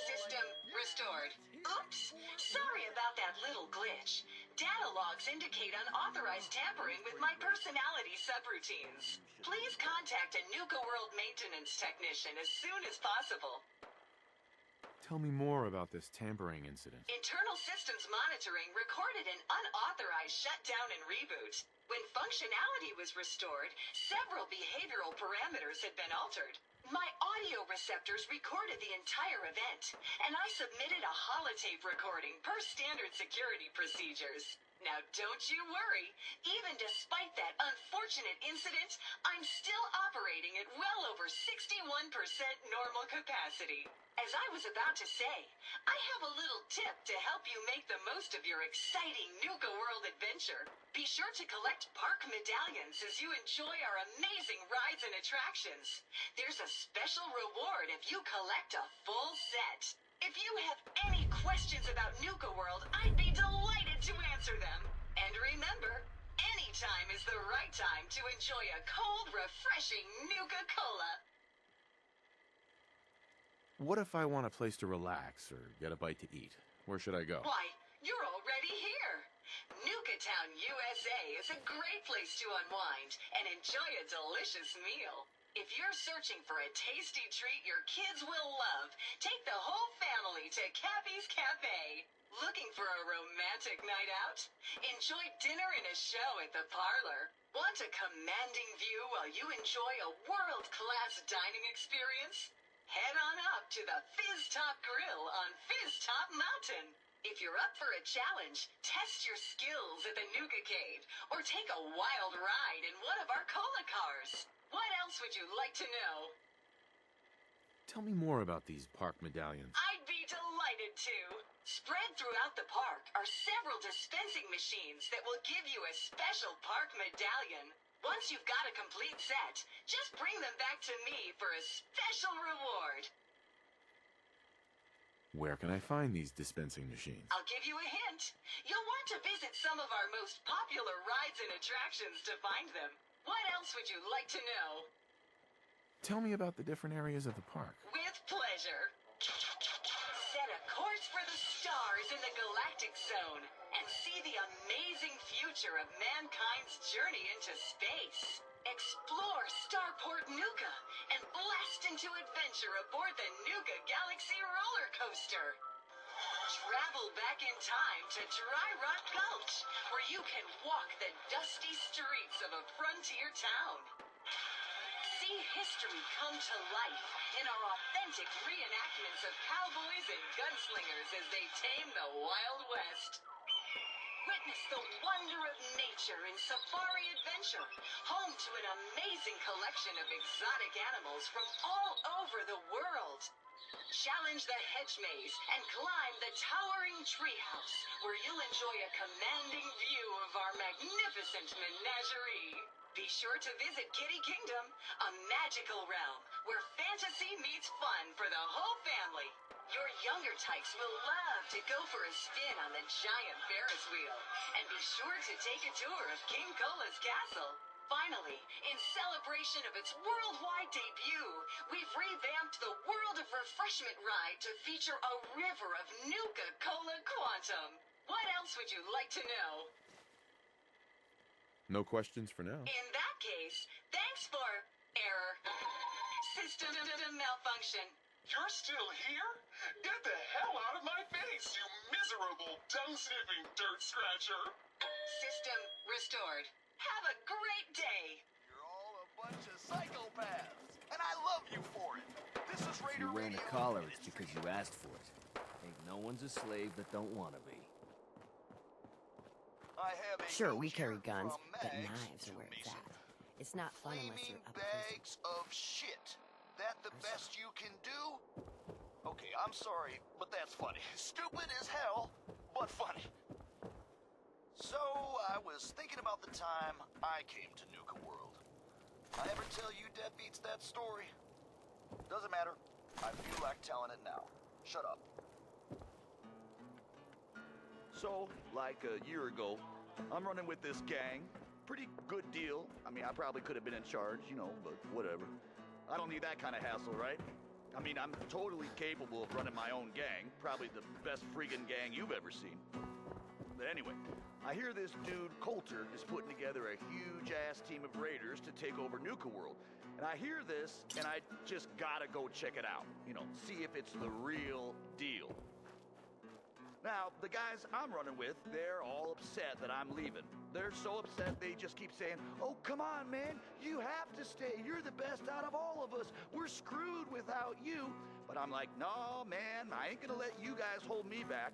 [SPEAKER 16] System restored. Oops! Sorry about that little glitch. Data logs indicate unauthorized tampering with my personality subroutines. Please contact a Nuka World maintenance technician as soon as possible.
[SPEAKER 5] Tell me more about this tampering incident.
[SPEAKER 16] Internal systems monitoring recorded an unauthorized shutdown and reboot. When functionality was restored, several behavioral parameters had been altered. My audio receptors recorded the entire event, and I submitted a holotape recording per standard security procedures. Now don't you worry, even despite that unfortunate incident, I'm still operating at well over 61% normal capacity. As I was about to say, I have a little tip to help you make the most of your exciting Nuka World adventure. Be sure to collect park medallions as you enjoy our amazing rides and attractions. There's a special reward if you collect a full set. If you have any questions about Nuka World, I'd be delighted to answer them. And remember, any time is the right time to enjoy a cold, refreshing Nuka-Cola.
[SPEAKER 5] What if I want a place to relax or get a bite to eat? Where should I go?
[SPEAKER 16] Why, you're already here. Nuka Town, USA is a great place to unwind and enjoy a delicious meal. If you're searching for a tasty treat your kids will love, take the whole family to Cappy's Cafe. Looking for a romantic night out? Enjoy dinner and a show at the parlor. Want a commanding view while you enjoy a world-class dining experience? Head on up to the Fizz Top Grill on Fizz Top Mountain. If you're up for a challenge, test your skills at the Nuka Cave or take a wild ride in one of our cola cars. What else would you like to know?
[SPEAKER 5] Tell me more about these park medallions.
[SPEAKER 16] I'd be delighted to. Spread throughout the park are several dispensing machines that will give you a special park medallion. Once you've got a complete set, just bring them back to me for a special reward.
[SPEAKER 5] Where can I find these dispensing machines?
[SPEAKER 16] I'll give you a hint. You'll want to visit some of our most popular rides and attractions to find them. What else would you like to know?
[SPEAKER 5] Tell me about the different areas of the park.
[SPEAKER 16] With pleasure. Set a Course for the stars in the galactic zone and see the amazing future of mankind's journey into space. Explore Starport Nuka and blast into adventure aboard the Nuka Galaxy roller coaster. Travel back in time to Dry Rock Gulch, where you can walk the dusty streets of a frontier town. See history come to life in our authentic reenactments of cowboys and gunslingers as they tame the Wild West. Witness the wonder of nature in Safari Adventure, home to an amazing collection of exotic animals from all over the world. Challenge the hedge maze and climb the towering treehouse, where you'll enjoy a commanding view of our magnificent menagerie. Be sure to visit Kitty Kingdom, a magical realm where fantasy meets fun for the whole family. Your younger types will love to go for a spin on the giant Ferris wheel, and be sure to take a tour of King Cola's castle. Finally, in celebration of its worldwide debut, we've revamped the World of Refreshment ride to feature a river of Nuka-Cola Quantum. What else would you like to know?
[SPEAKER 5] No questions for now.
[SPEAKER 16] In that case, thanks for error. System malfunction.
[SPEAKER 17] You're still here? Get the hell out of my face, you miserable, dung-sniffing dirt scratcher!
[SPEAKER 16] System restored. Have a great day.
[SPEAKER 2] You're all a bunch of psychopaths, and I love you for it. This is
[SPEAKER 18] If
[SPEAKER 2] Raider
[SPEAKER 18] you're wearing
[SPEAKER 2] Radio.
[SPEAKER 18] a collar, it's because you asked for it. Ain't no one's a slave that don't want to be.
[SPEAKER 2] I have a
[SPEAKER 9] Sure, we
[SPEAKER 2] note
[SPEAKER 9] carry
[SPEAKER 2] here
[SPEAKER 9] guns,
[SPEAKER 2] from
[SPEAKER 9] but
[SPEAKER 2] Mags
[SPEAKER 9] knives
[SPEAKER 2] to
[SPEAKER 9] are where it's
[SPEAKER 2] Mason.
[SPEAKER 9] at. It's not fun unless you're
[SPEAKER 2] Flaming
[SPEAKER 9] up close.
[SPEAKER 2] bags of shit. That the best you can do? Okay, I'm sorry, but that's funny. Stupid as hell, but funny. So, I was thinking about the time I came to Nuka World. I ever tell you deadbeats that story? Doesn't matter. I feel like telling it now. Shut up. So, like a year ago, I'm running with this gang. Pretty good deal. I mean, I probably could have been in charge, you know, but whatever. I don't need that kind of hassle, right? I mean, I'm totally capable of running my own gang. Probably the best friggin' gang you've ever seen. But anyway, I hear this dude, Coulter, is putting together a huge-ass team of raiders to take over Nuka World. And I hear this, and I just gotta go check it out. You know, see if it's the real deal. Now, the guys I'm running with, they're all upset that I'm leaving. They're so upset they just keep saying, "Oh, come on, man, you have to stay. You're the best out of all of us. We're screwed without you." But I'm like, "No, man, I ain't gonna let you guys hold me back."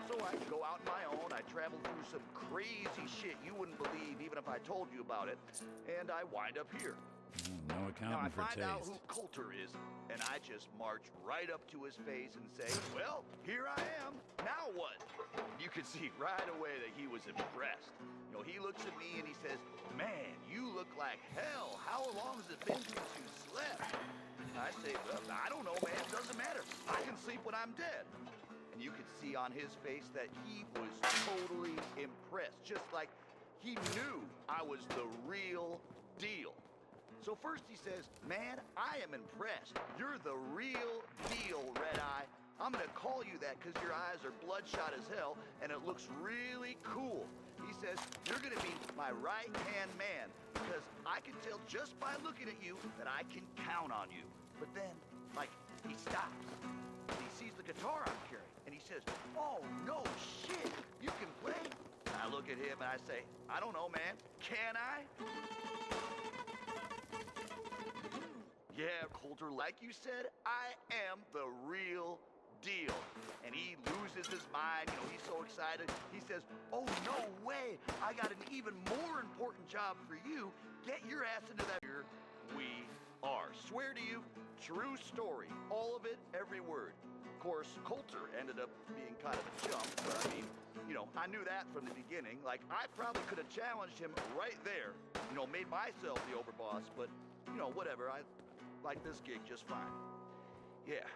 [SPEAKER 2] So I go out on my own. I travel through some crazy shit you wouldn't believe even if I told you about it. And I wind up here.
[SPEAKER 1] No
[SPEAKER 2] Now I
[SPEAKER 1] accounting for
[SPEAKER 2] find out
[SPEAKER 1] taste.
[SPEAKER 2] who Coulter is, and I just march right up to his face and say, "Well, here I am. Now what?" You could see right away that he was impressed. You know, he looks at me and he says, "Man, you look like hell. How long has it been since you slept?" And I say, "Well, I don't know, man. It doesn't matter. I can sleep when I'm dead." And you could see on his face that he was totally impressed, just like he knew I was the real deal. So first he says, "Man, I am impressed. You're the real deal, Red Eye. I'm gonna call you that because your eyes are bloodshot as hell and it looks really cool." He says, "You're gonna be my right-hand man because I can tell just by looking at you that I can count on you." But then, like, he stops. And he sees the guitar I'm carrying and he says, "Oh, no shit, you can play?" And I look at him and I say, "I don't know, man. Can I?" "Yeah, Coulter, like you said, I am the real deal." And he loses his mind, you know, he's so excited. He says, "Oh, no way, I got an even more important job for you. Get your ass into that." Here we are. Swear to you, true story. All of it, every word. Of course, Coulter ended up being kind of a chump, but I mean, you know, I knew that from the beginning. Like, I probably could have challenged him right there, you know, made myself the overboss, but, you know, whatever, I like this gig just fine. Yeah.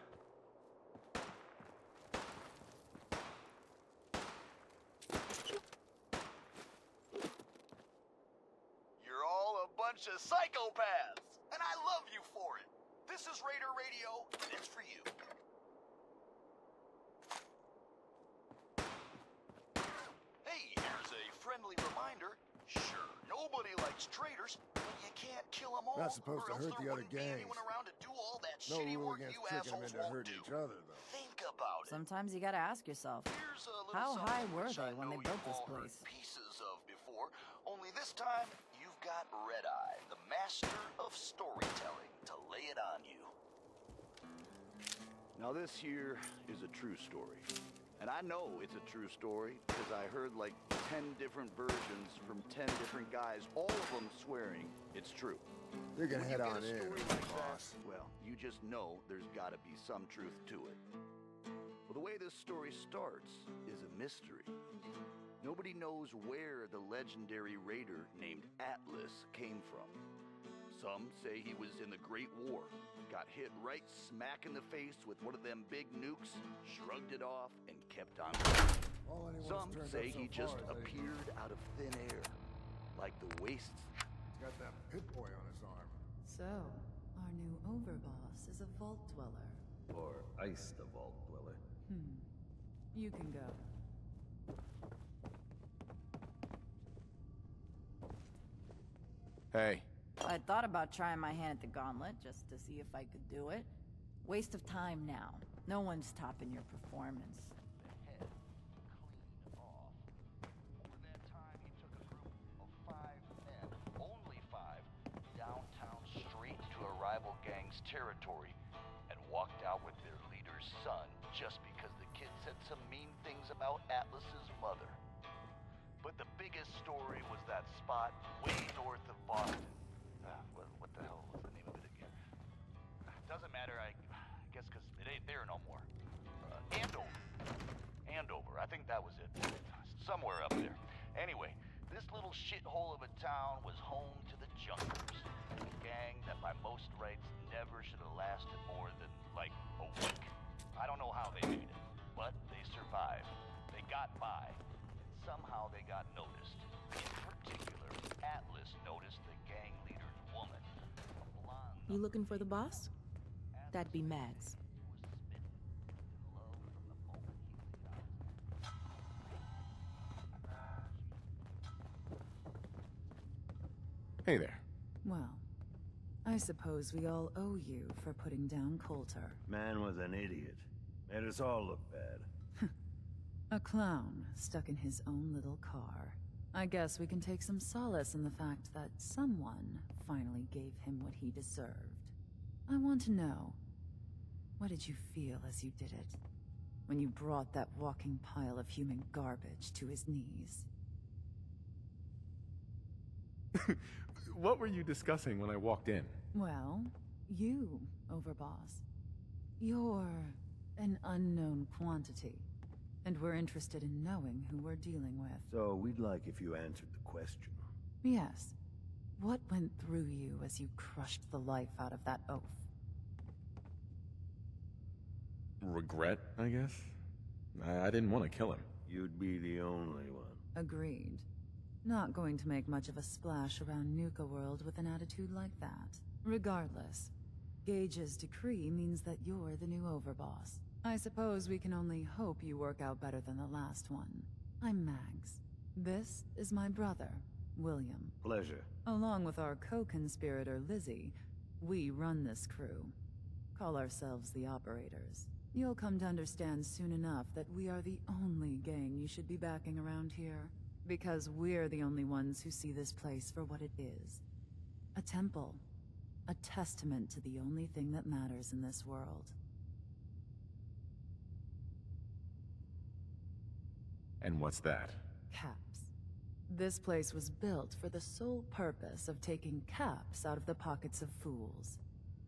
[SPEAKER 2] You're all a bunch of psychopaths, and I love you for it. This is Raider Radio, and it's for you. friendly reminder, sure, nobody likes traitors, but you can't kill them all.
[SPEAKER 3] Not supposed to hurt the other gangs.
[SPEAKER 2] Anyone around to do all that
[SPEAKER 3] No
[SPEAKER 2] shitty
[SPEAKER 3] rule
[SPEAKER 2] work
[SPEAKER 3] against
[SPEAKER 2] you
[SPEAKER 3] tricking them
[SPEAKER 2] assholes
[SPEAKER 3] into
[SPEAKER 2] won't
[SPEAKER 3] hurting
[SPEAKER 2] do.
[SPEAKER 3] each other, though.
[SPEAKER 2] Think about it.
[SPEAKER 4] Sometimes you gotta ask yourself,
[SPEAKER 2] Here's a little
[SPEAKER 4] how high
[SPEAKER 2] something
[SPEAKER 4] were
[SPEAKER 2] which
[SPEAKER 4] they
[SPEAKER 2] I
[SPEAKER 4] when they
[SPEAKER 2] know
[SPEAKER 4] built
[SPEAKER 2] you've
[SPEAKER 4] this
[SPEAKER 2] all heard
[SPEAKER 4] place?
[SPEAKER 2] pieces of before, only this time you've got Red Eye, the master of storytelling, to lay it on you. Now this here is a true story. And I know it's a true story because I heard like 10 different versions from 10 different guys, all of them swearing it's true.
[SPEAKER 3] You can head on in,
[SPEAKER 2] like
[SPEAKER 3] boss.
[SPEAKER 2] that, well, you just know there's gotta be some truth to it. Well, the way this story starts is a mystery. Nobody knows where the legendary raider named Atlas came from. Some say he was in the Great War, got hit right smack in the face with one of them big nukes, shrugged it off, and kept on going. Some say he just appeared out of thin air, like the wastes.
[SPEAKER 3] He's got that pit boy on his arm.
[SPEAKER 10] So, our new overboss is a vault dweller.
[SPEAKER 18] Or iced a vault dweller.
[SPEAKER 10] You can go.
[SPEAKER 5] Hey.
[SPEAKER 4] I thought about trying my hand at the gauntlet, just to see if I could do it. Waste of time now. No one's topping your performance.
[SPEAKER 2] The head clean off. Over that time, he took a group of 5 men, only 5, downtown straight into a rival gang's territory, and walked out with their leader's son just because the kid said some mean things about Atlas's mother. But the biggest story was that spot way north of Boston. What the hell was the name of it again? Doesn't matter, I guess because it ain't there no more. Andover, I think that was it. Somewhere up there. Anyway, this little shithole of a town was home to the Junkers, a gang that by most rights never should have lasted more than, like, a week. I don't know how they made it, but they survived. They got by, and somehow they got noticed. In particular, Atlas noticed the gang leader's woman, a blonde.
[SPEAKER 14] You looking for the boss? That'd be Mags.
[SPEAKER 5] Hey there.
[SPEAKER 10] Well, I suppose we all owe you for putting down Coulter.
[SPEAKER 18] Man was an idiot. Made us all look bad.
[SPEAKER 10] A clown stuck in his own little car. I guess we can take some solace in the fact that someone finally gave him what he deserved. I want to know, what did you feel as you did it? When you brought that walking pile of human garbage to his knees?
[SPEAKER 5] What were you discussing when I walked in?
[SPEAKER 10] Well, you, Overboss. You're an unknown quantity, and we're interested in knowing who we're dealing with.
[SPEAKER 18] So we'd like if you answered the question.
[SPEAKER 10] Yes. What went through you as you crushed the life out of that oaf?
[SPEAKER 5] Regret, I guess? I didn't want to kill him.
[SPEAKER 18] You'd be the only one.
[SPEAKER 10] Agreed. Not going to make much of a splash around Nuka World with an attitude like that. Regardless, Gage's decree means that you're the new overboss. I suppose we can only hope you work out better than the last one. I'm Mags. This is my brother, William.
[SPEAKER 18] Pleasure.
[SPEAKER 10] Along with our co-conspirator, Lizzie, we run this crew. Call ourselves the Operators. You'll come to understand soon enough that we are the only gang you should be backing around here. Because we're the only ones who see this place for what it is. A temple. A testament to the only thing that matters in this world.
[SPEAKER 5] And what's that?
[SPEAKER 10] Caps. This place was built for the sole purpose of taking caps out of the pockets of fools.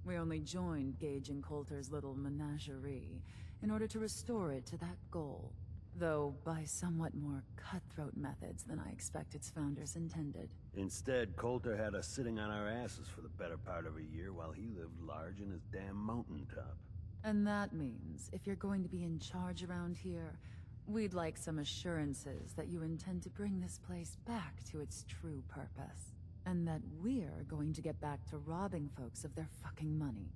[SPEAKER 10] We only joined Gage and Coulter's little menagerie in order to restore it to that goal. Though by somewhat more cutthroat methods than I expect its founders intended.
[SPEAKER 18] Instead, Coulter had us sitting on our asses for the better part of a year while he lived large in his damn mountaintop.
[SPEAKER 10] And that means, if you're going to be in charge around here, we'd like some assurances that you intend to bring this place back to its true purpose. And that we're going to get back to robbing folks of their fucking money.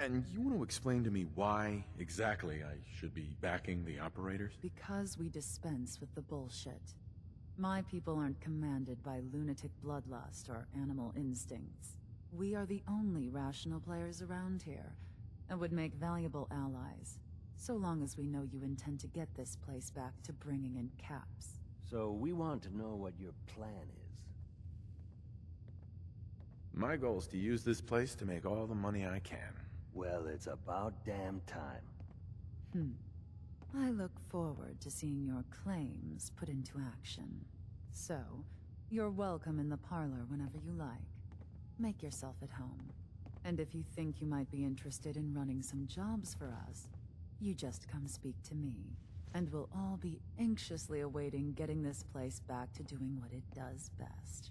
[SPEAKER 5] And you want to explain to me why exactly I should be backing the operators?
[SPEAKER 10] Because we dispense with the bullshit. My people aren't commanded by lunatic bloodlust or animal instincts. We are the only rational players around here, and would make valuable allies, so long as we know you intend to get this place back to bringing in caps.
[SPEAKER 18] So we want to know what your plan is.
[SPEAKER 5] My goal is to use this place to make all the money I can.
[SPEAKER 18] Well, it's about damn time.
[SPEAKER 10] I look forward to seeing your claims put into action. So, you're welcome in the parlor whenever you like. Make yourself at home. And if you think you might be interested in running some jobs for us, you just come speak to me, and we'll all be anxiously awaiting getting this place back to doing what it does best.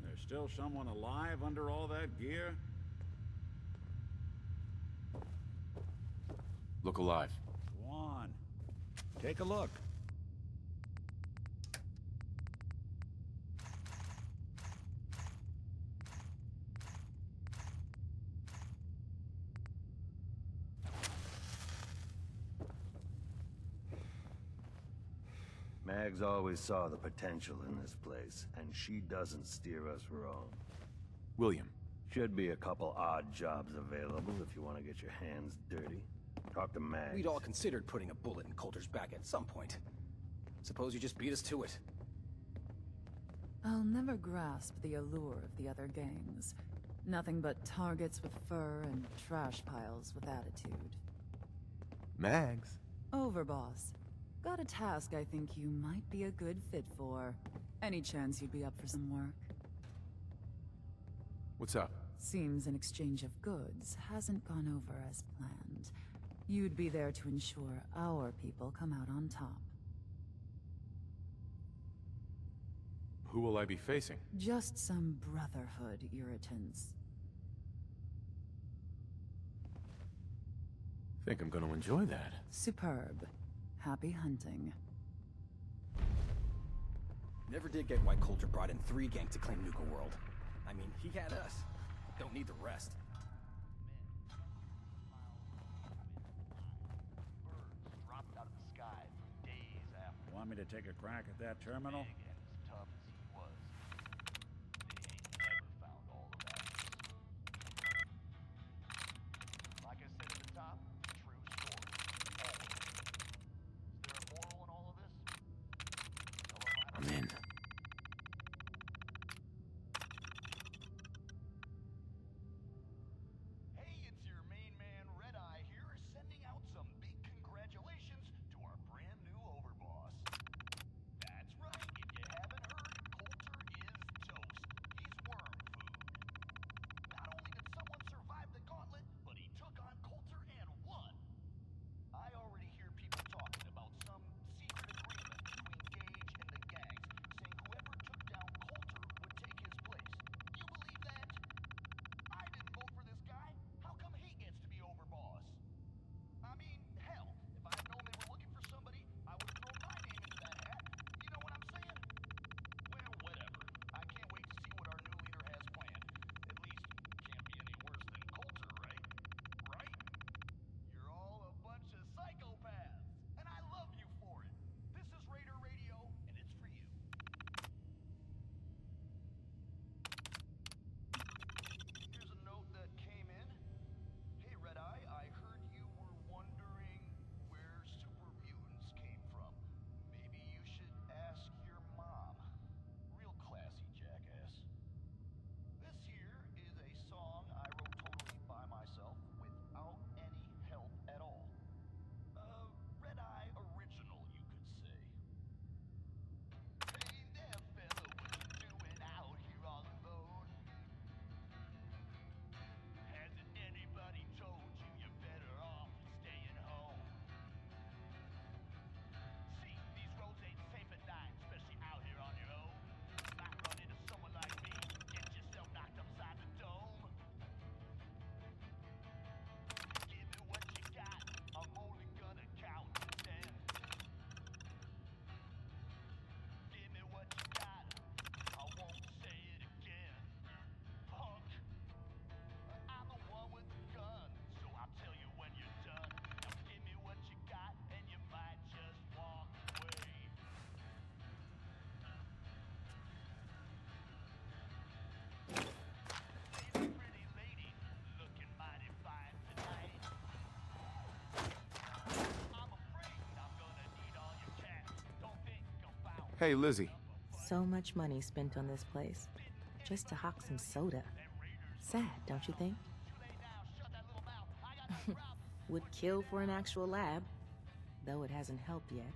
[SPEAKER 1] There's still someone alive under all that gear?
[SPEAKER 5] Look alive.
[SPEAKER 1] Go on. Take a look.
[SPEAKER 18] Mags always saw the potential in this place, and she doesn't steer us wrong.
[SPEAKER 5] William.
[SPEAKER 18] Should be a couple odd jobs available if you want to get your hands dirty. Talk to Mags.
[SPEAKER 19] We'd all considered putting a bullet in Coulter's back at some point. Suppose you just beat us to it.
[SPEAKER 10] I'll never grasp the allure of the other gangs. Nothing but targets with fur and trash piles with attitude.
[SPEAKER 5] Mags.
[SPEAKER 10] Overboss. Got a task I think you might be a good fit for. Any chance you'd be up for some work?
[SPEAKER 5] What's up?
[SPEAKER 10] Seems an exchange of goods hasn't gone over as planned. You'd be there to ensure our people come out on top.
[SPEAKER 5] Who will I be facing?
[SPEAKER 10] Just some Brotherhood irritants.
[SPEAKER 5] Think I'm gonna enjoy that.
[SPEAKER 10] Superb. Happy hunting.
[SPEAKER 19] Never did get why Coulter brought in 3 gangs to claim Nuka World. I mean, he had us. Don't need the rest.
[SPEAKER 1] Want me to take a crack at that terminal?
[SPEAKER 5] I'm in.
[SPEAKER 20] Hey, it's your
[SPEAKER 5] Hey, Lizzie.
[SPEAKER 14] So much money spent on this place. Just to hawk some soda. Sad, don't you think? Would kill for an actual lab, though it hasn't helped yet.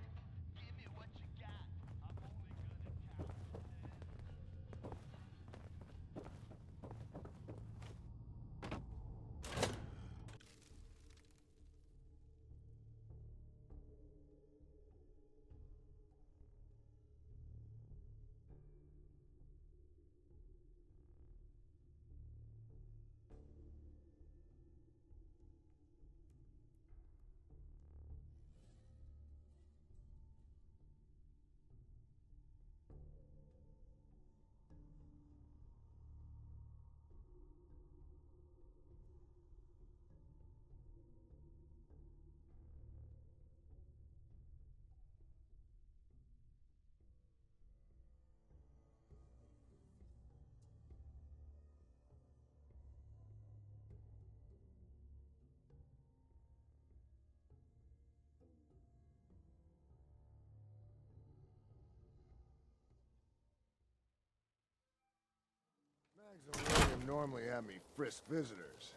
[SPEAKER 3] Mags and William normally have me frisk visitors.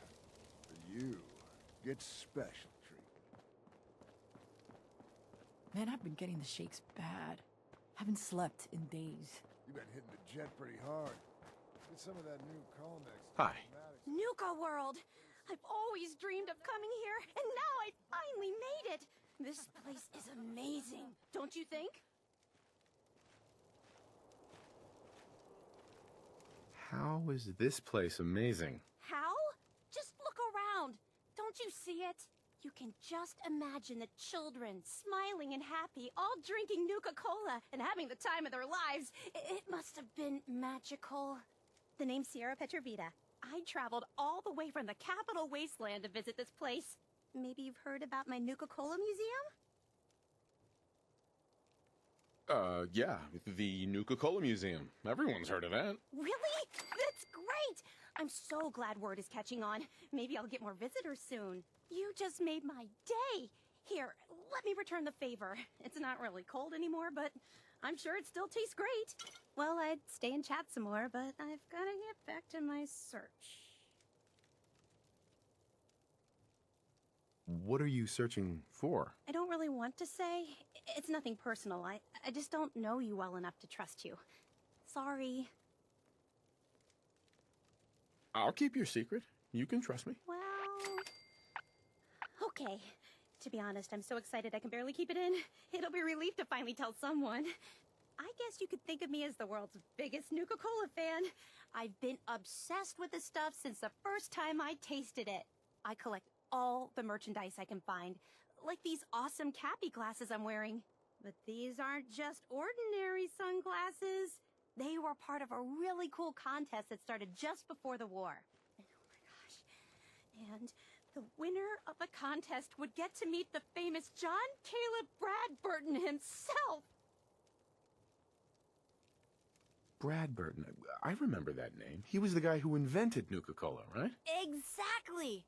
[SPEAKER 3] But you get special treatment.
[SPEAKER 4] Man, I've been getting the shakes bad. Haven't slept in days.
[SPEAKER 3] You've been hitting the jet pretty hard. Get some of that new Colmex.
[SPEAKER 5] Hi.
[SPEAKER 20] Nuka World! I've always dreamed of coming here, and now I finally made it! This place is amazing, don't you think?
[SPEAKER 5] How is this place amazing?
[SPEAKER 20] How? Just look around. Don't you see it? You can just imagine the children, smiling and happy, all drinking Nuka-Cola and having the time of their lives. It must have been magical. The name's Sierra Petrovita. I traveled all the way from the capital wasteland to visit this place. Maybe you've heard about my Nuka-Cola museum?
[SPEAKER 5] Yeah, the Nuka-Cola Museum. Everyone's heard of that.
[SPEAKER 20] Really? That's great! I'm so glad word is catching on. Maybe I'll get more visitors soon. You just made my day! Here, let me return the favor. It's not really cold anymore, but I'm sure it still tastes great. Well, I'd stay and chat some more, but I've gotta get back to my search.
[SPEAKER 5] What are you searching for?
[SPEAKER 20] I don't really want to say. It's nothing personal. I just don't know you well enough to trust you. Sorry.
[SPEAKER 5] I'll keep your secret. You can trust me.
[SPEAKER 20] Well... Okay. To be honest, I'm so excited I can barely keep it in. It'll be a relief to finally tell someone. I guess you could think of me as the world's biggest Nuka-Cola fan. I've been obsessed with this stuff since the first time I tasted it. I collect all the merchandise I can find, like these awesome Cappy glasses I'm wearing. But these aren't just ordinary sunglasses. They were part of a really cool contest that started just before the war. And oh my gosh. And the winner of the contest would get to meet the famous John Caleb Bradburton himself.
[SPEAKER 5] Bradburton. I remember that name. He was the guy who invented Nuka-Cola, right?
[SPEAKER 20] Exactly.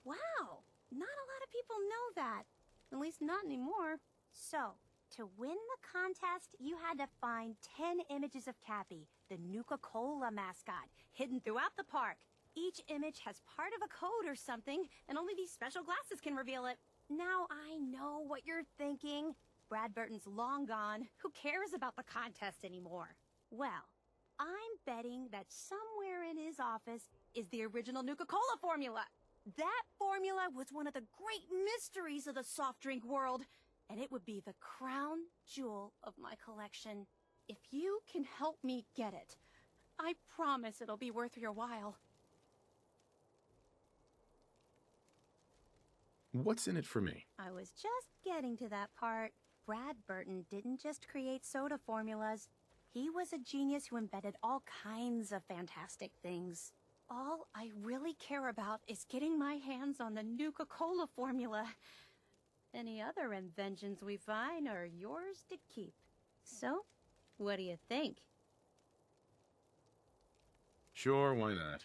[SPEAKER 20] Wow. Not a lot of people know that. At least not anymore. So, to win the contest, you had to find 10 images of Cappy, the Nuka-Cola mascot, hidden throughout the park. Each image has part of a code or something, and only these special glasses can reveal it. Now I know what you're thinking. Bradburton's long gone. Who cares about the contest anymore? Well, I'm betting that somewhere in his office is the original Nuka-Cola formula. That formula was one of the great mysteries of the soft drink world, and it would be the crown jewel of my collection. If you can help me get it, I promise it'll be worth your while.
[SPEAKER 5] What's in it for me?
[SPEAKER 20] I was just getting to that part. Bradburton didn't just create soda formulas. He was a genius who invented all kinds of fantastic things. All I really care about is getting my hands on the Nuka-Cola formula. Any other inventions we find are yours to keep. So, what do you think?
[SPEAKER 5] Sure, why not?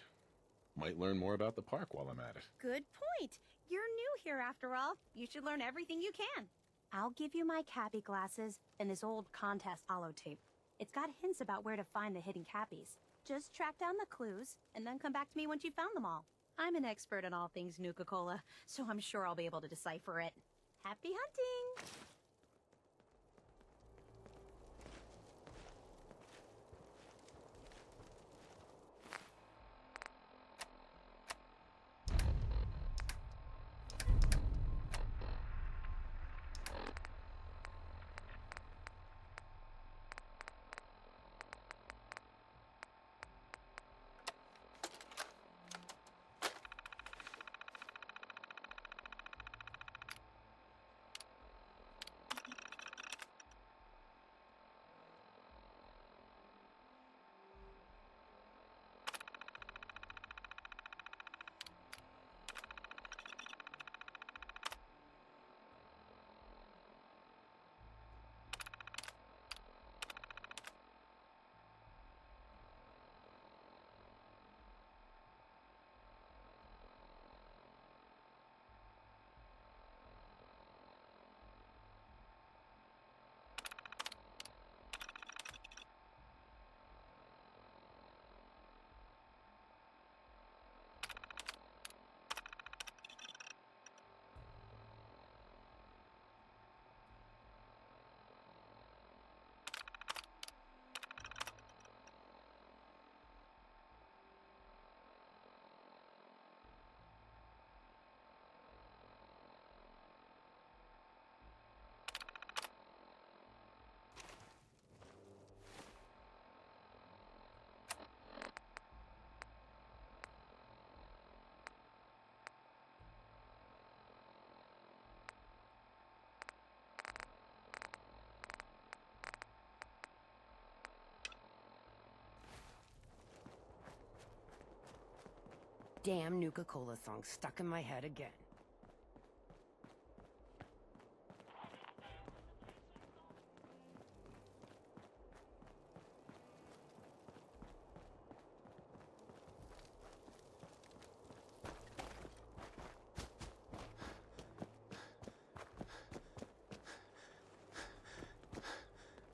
[SPEAKER 5] Might learn more about the park while I'm at it.
[SPEAKER 20] Good point. You're new here after all. You should learn everything you can. I'll give you my Cappy glasses and this old contest holotape. It's got hints about where to find the hidden Cappies. Just track down the clues, and then come back to me once you've found them all. I'm an expert in all things Nuka-Cola, so I'm sure I'll be able to decipher it. Happy hunting!
[SPEAKER 9] Damn Nuka-Cola song stuck in my head again.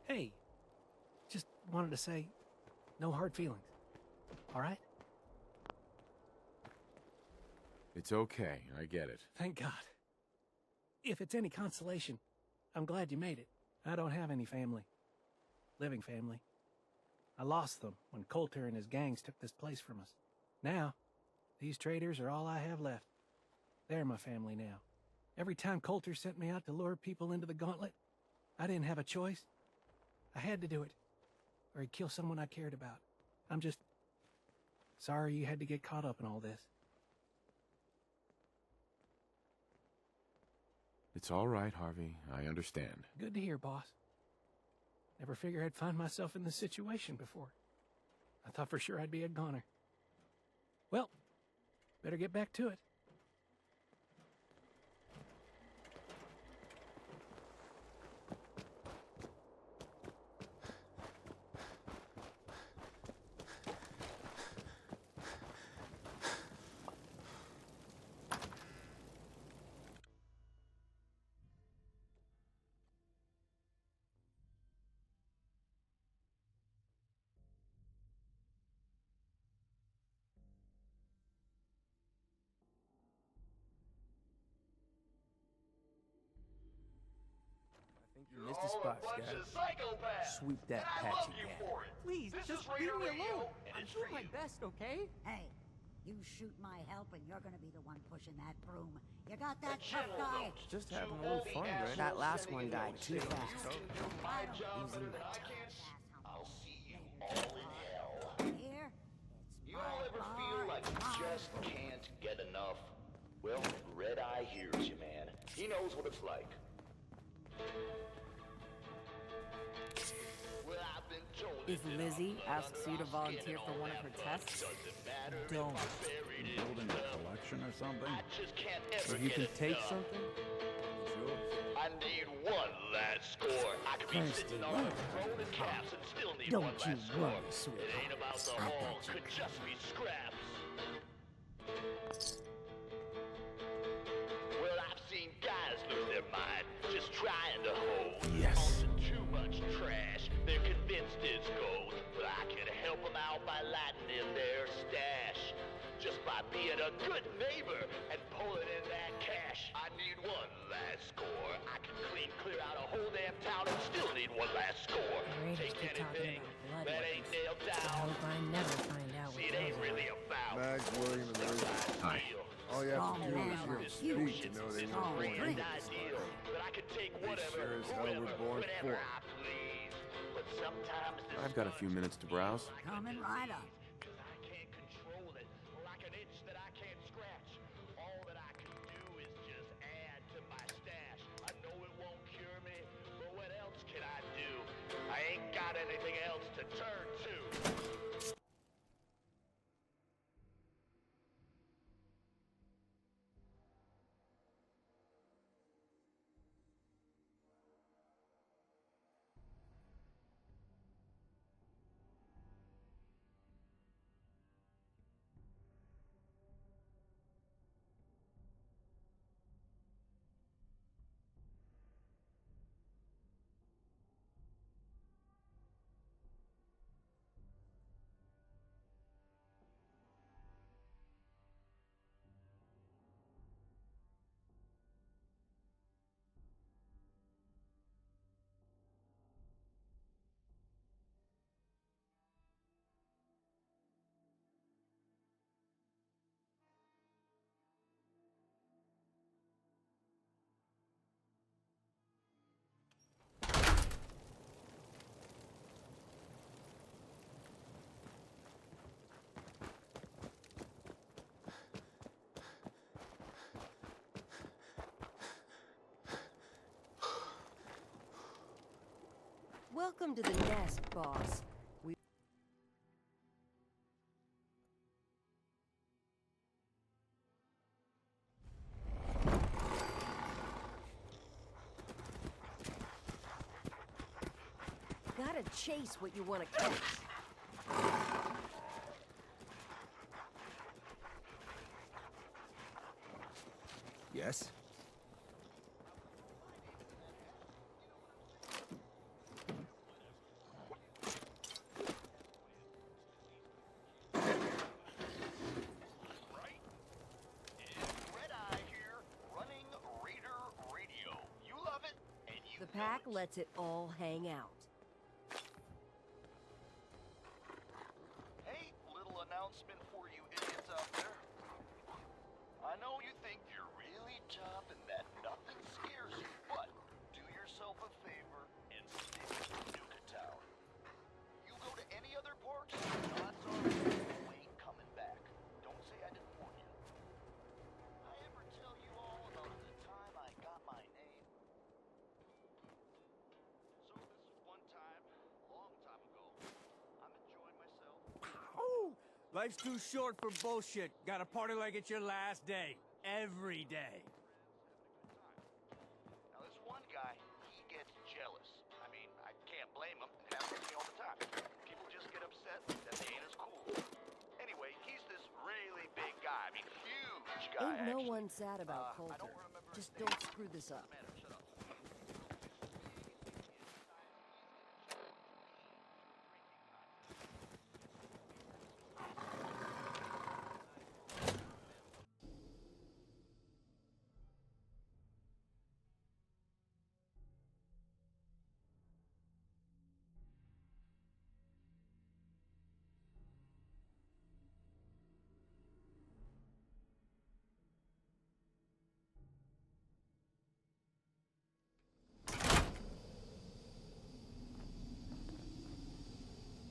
[SPEAKER 21] Hey, just wanted to say, no hard feelings. All right?
[SPEAKER 5] It's okay, I get it.
[SPEAKER 21] Thank God. If it's any consolation, I'm glad you made it. I don't have any family. Living family. I lost them when Coulter and his gangs took this place from us. Now, these traders are all I have left. They're my family now. Every time Coulter sent me out to lure people into the gauntlet, I didn't have a choice. I had to do it, or he'd kill someone I cared about. I'm just sorry you had to get caught up in all this.
[SPEAKER 5] It's all right, Harvey. I understand.
[SPEAKER 21] Good to hear, boss. Never figured I'd find myself in this situation before. I thought for sure I'd be a goner. Well, better get back to it.
[SPEAKER 19] You missed a spot, Scott. Sweep that patchy gap.
[SPEAKER 22] Please, just leave me alone. I'm doing my best, okay?
[SPEAKER 23] Hey, you shoot my help and you're gonna be the one pushing that broom. You got that tough guy?
[SPEAKER 19] Just having a little fun, right?
[SPEAKER 9] That last one died too fast.
[SPEAKER 23] Losing my
[SPEAKER 2] I'll see you all in hell.
[SPEAKER 23] Here,
[SPEAKER 2] You all ever feel like you just can't get enough? Well, Red Eye hears you, man. He knows what it's like.
[SPEAKER 4] If Lizzie asks you to volunteer for one of her tests, don't.
[SPEAKER 1] Building a collection or something?
[SPEAKER 19] If you can take something, it's yours.
[SPEAKER 2] I need one last score. I could be sitting on a throne and caps and still need one last score. It ain't about the haul, could just be scraps. Well, I've seen guys lose their mind just trying a good neighbor and pulling in that cash. I need one last score. I can clear out a whole damn town and still need one last score.
[SPEAKER 14] Raiders keep talking about blood
[SPEAKER 2] ain't
[SPEAKER 14] weapons.
[SPEAKER 2] nailed
[SPEAKER 14] I
[SPEAKER 2] down.
[SPEAKER 14] hope I never find out what
[SPEAKER 2] See, it
[SPEAKER 14] those
[SPEAKER 2] ain't really
[SPEAKER 14] are.
[SPEAKER 2] about
[SPEAKER 15] Mags, William, and Liz.
[SPEAKER 5] Hi.
[SPEAKER 15] All you have
[SPEAKER 23] Strong
[SPEAKER 15] to do
[SPEAKER 23] man
[SPEAKER 15] is hear them
[SPEAKER 23] like
[SPEAKER 15] speak
[SPEAKER 23] you.
[SPEAKER 15] to know they were
[SPEAKER 23] Strong
[SPEAKER 15] born
[SPEAKER 23] drink.
[SPEAKER 15] into this
[SPEAKER 2] ideal
[SPEAKER 15] life.
[SPEAKER 2] that I could take
[SPEAKER 15] They
[SPEAKER 2] whatever,
[SPEAKER 15] sure as hell
[SPEAKER 2] whoever,
[SPEAKER 15] were born
[SPEAKER 2] whenever
[SPEAKER 15] for it.
[SPEAKER 2] I please. But sometimes this
[SPEAKER 5] I've got a few minutes to browse.
[SPEAKER 23] Coming right up.
[SPEAKER 2] Cause I can't control it, like an itch that I can't scratch. All that I can do is just add to my stash. I know it won't cure me, but what else can I do? I ain't got anything else to turn to.
[SPEAKER 6] Welcome to the nest, boss. We gotta chase what you want to catch.
[SPEAKER 19] Yes?
[SPEAKER 6] The pack lets it all hang out.
[SPEAKER 2] Hey, little announcement for you idiots out there. I know you think you're really tough and that nothing scares you, but do yourself a favor and stick to Nuka Town. You go to any other parks, odds are you ain't coming back. Don't say I didn't warn you. I ever tell you all about the time I got my name? So this one time, a long time ago, I'm enjoying myself.
[SPEAKER 19] Oh, life's too short for bullshit. Gotta party like it's your last day. Every day.
[SPEAKER 2] Now this one guy, he gets jealous. I mean, I can't blame him. It happens to me all the time. People just get upset that they ain't as cool. Anyway, he's this really big guy. I mean, huge guy,
[SPEAKER 6] Ain't no
[SPEAKER 2] actually.
[SPEAKER 6] one sad about
[SPEAKER 2] I
[SPEAKER 6] Coulter.
[SPEAKER 2] don't remember his
[SPEAKER 6] Just
[SPEAKER 2] name.
[SPEAKER 6] don't screw this up.
[SPEAKER 2] Doesn't matter, shut up.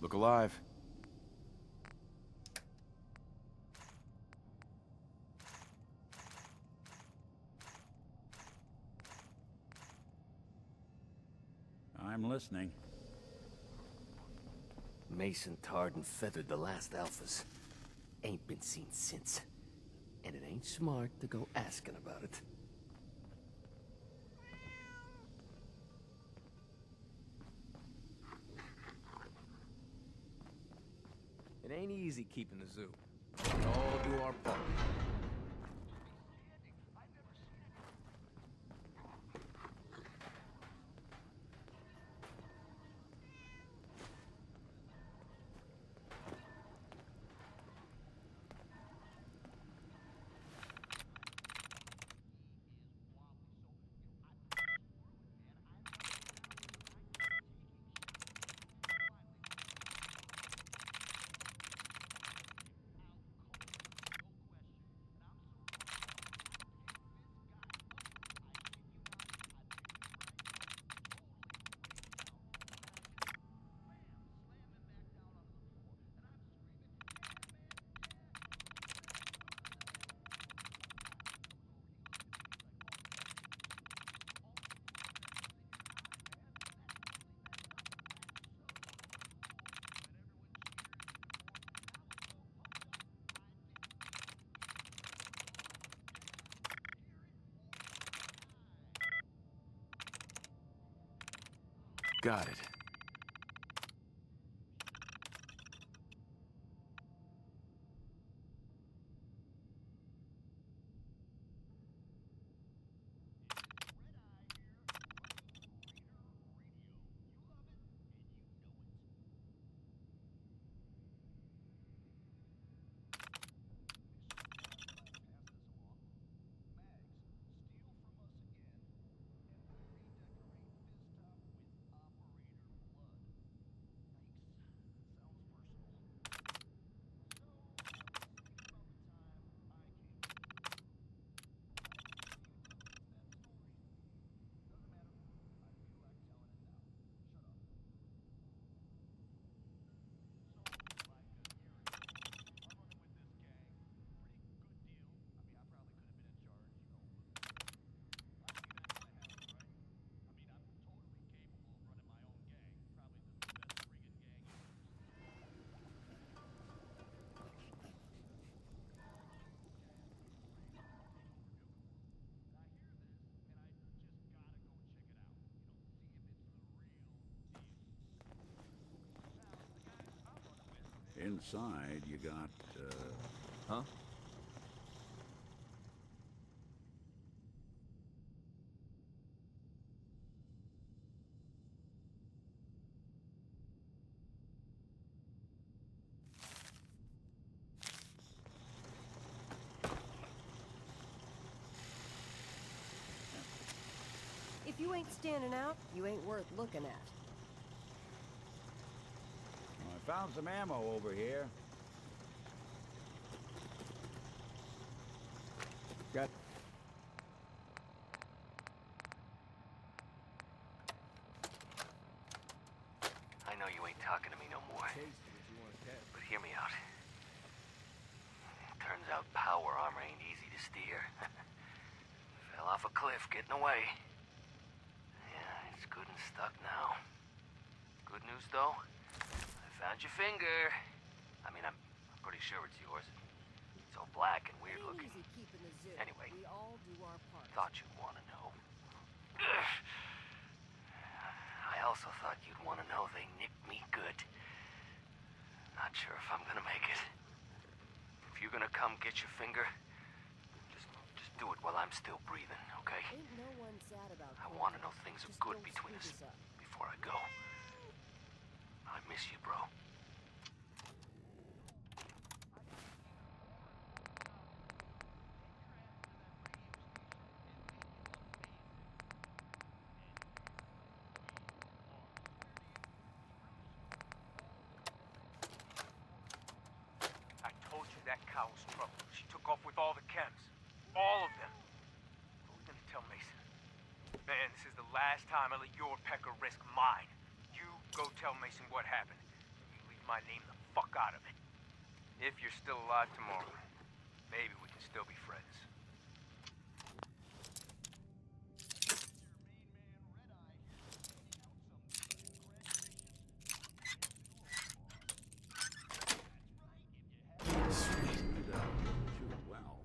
[SPEAKER 5] Look alive.
[SPEAKER 1] I'm listening.
[SPEAKER 7] Mason tarred and feathered the last alphas. Ain't been seen since. And it ain't smart to go asking about it.
[SPEAKER 19] It ain't easy keeping the zoo. We all do our part.
[SPEAKER 5] Got it.
[SPEAKER 1] Inside, you got,
[SPEAKER 19] Huh?
[SPEAKER 6] If you ain't standing out, you ain't worth looking at.
[SPEAKER 1] I found some ammo over here.
[SPEAKER 19] Got...
[SPEAKER 7] I know you ain't talking to me no more. But hear me out. Turns out power armor ain't easy to steer. Fell off a cliff getting away. Yeah, it's good and stuck now. Good news, though. I found your finger. I mean, I'm pretty sure it's yours. It's all black and weird looking.
[SPEAKER 6] Easy keeping the zoo.
[SPEAKER 7] Anyway,
[SPEAKER 6] we all do our part.
[SPEAKER 7] thought you'd want to know. I also thought you'd want to know they nicked me good. Not sure if I'm gonna make it. If you're gonna come get your finger, just do it while I'm still breathing, okay?
[SPEAKER 6] Ain't no one sad about
[SPEAKER 7] I
[SPEAKER 6] Colton.
[SPEAKER 7] want to know things are
[SPEAKER 6] Just
[SPEAKER 7] good
[SPEAKER 6] don't
[SPEAKER 7] between us
[SPEAKER 6] screw this up.
[SPEAKER 7] before I go. I miss you, bro.
[SPEAKER 8] I told you that cow was trouble. She took off with all the chems. All of them. What are we gonna tell Mason? Man, this is the last time I let your pecker risk mine. You go tell Mason what happened. You leave my name the fuck out of it. If you're still alive tomorrow, maybe we can still be friends.
[SPEAKER 1] Shoot well.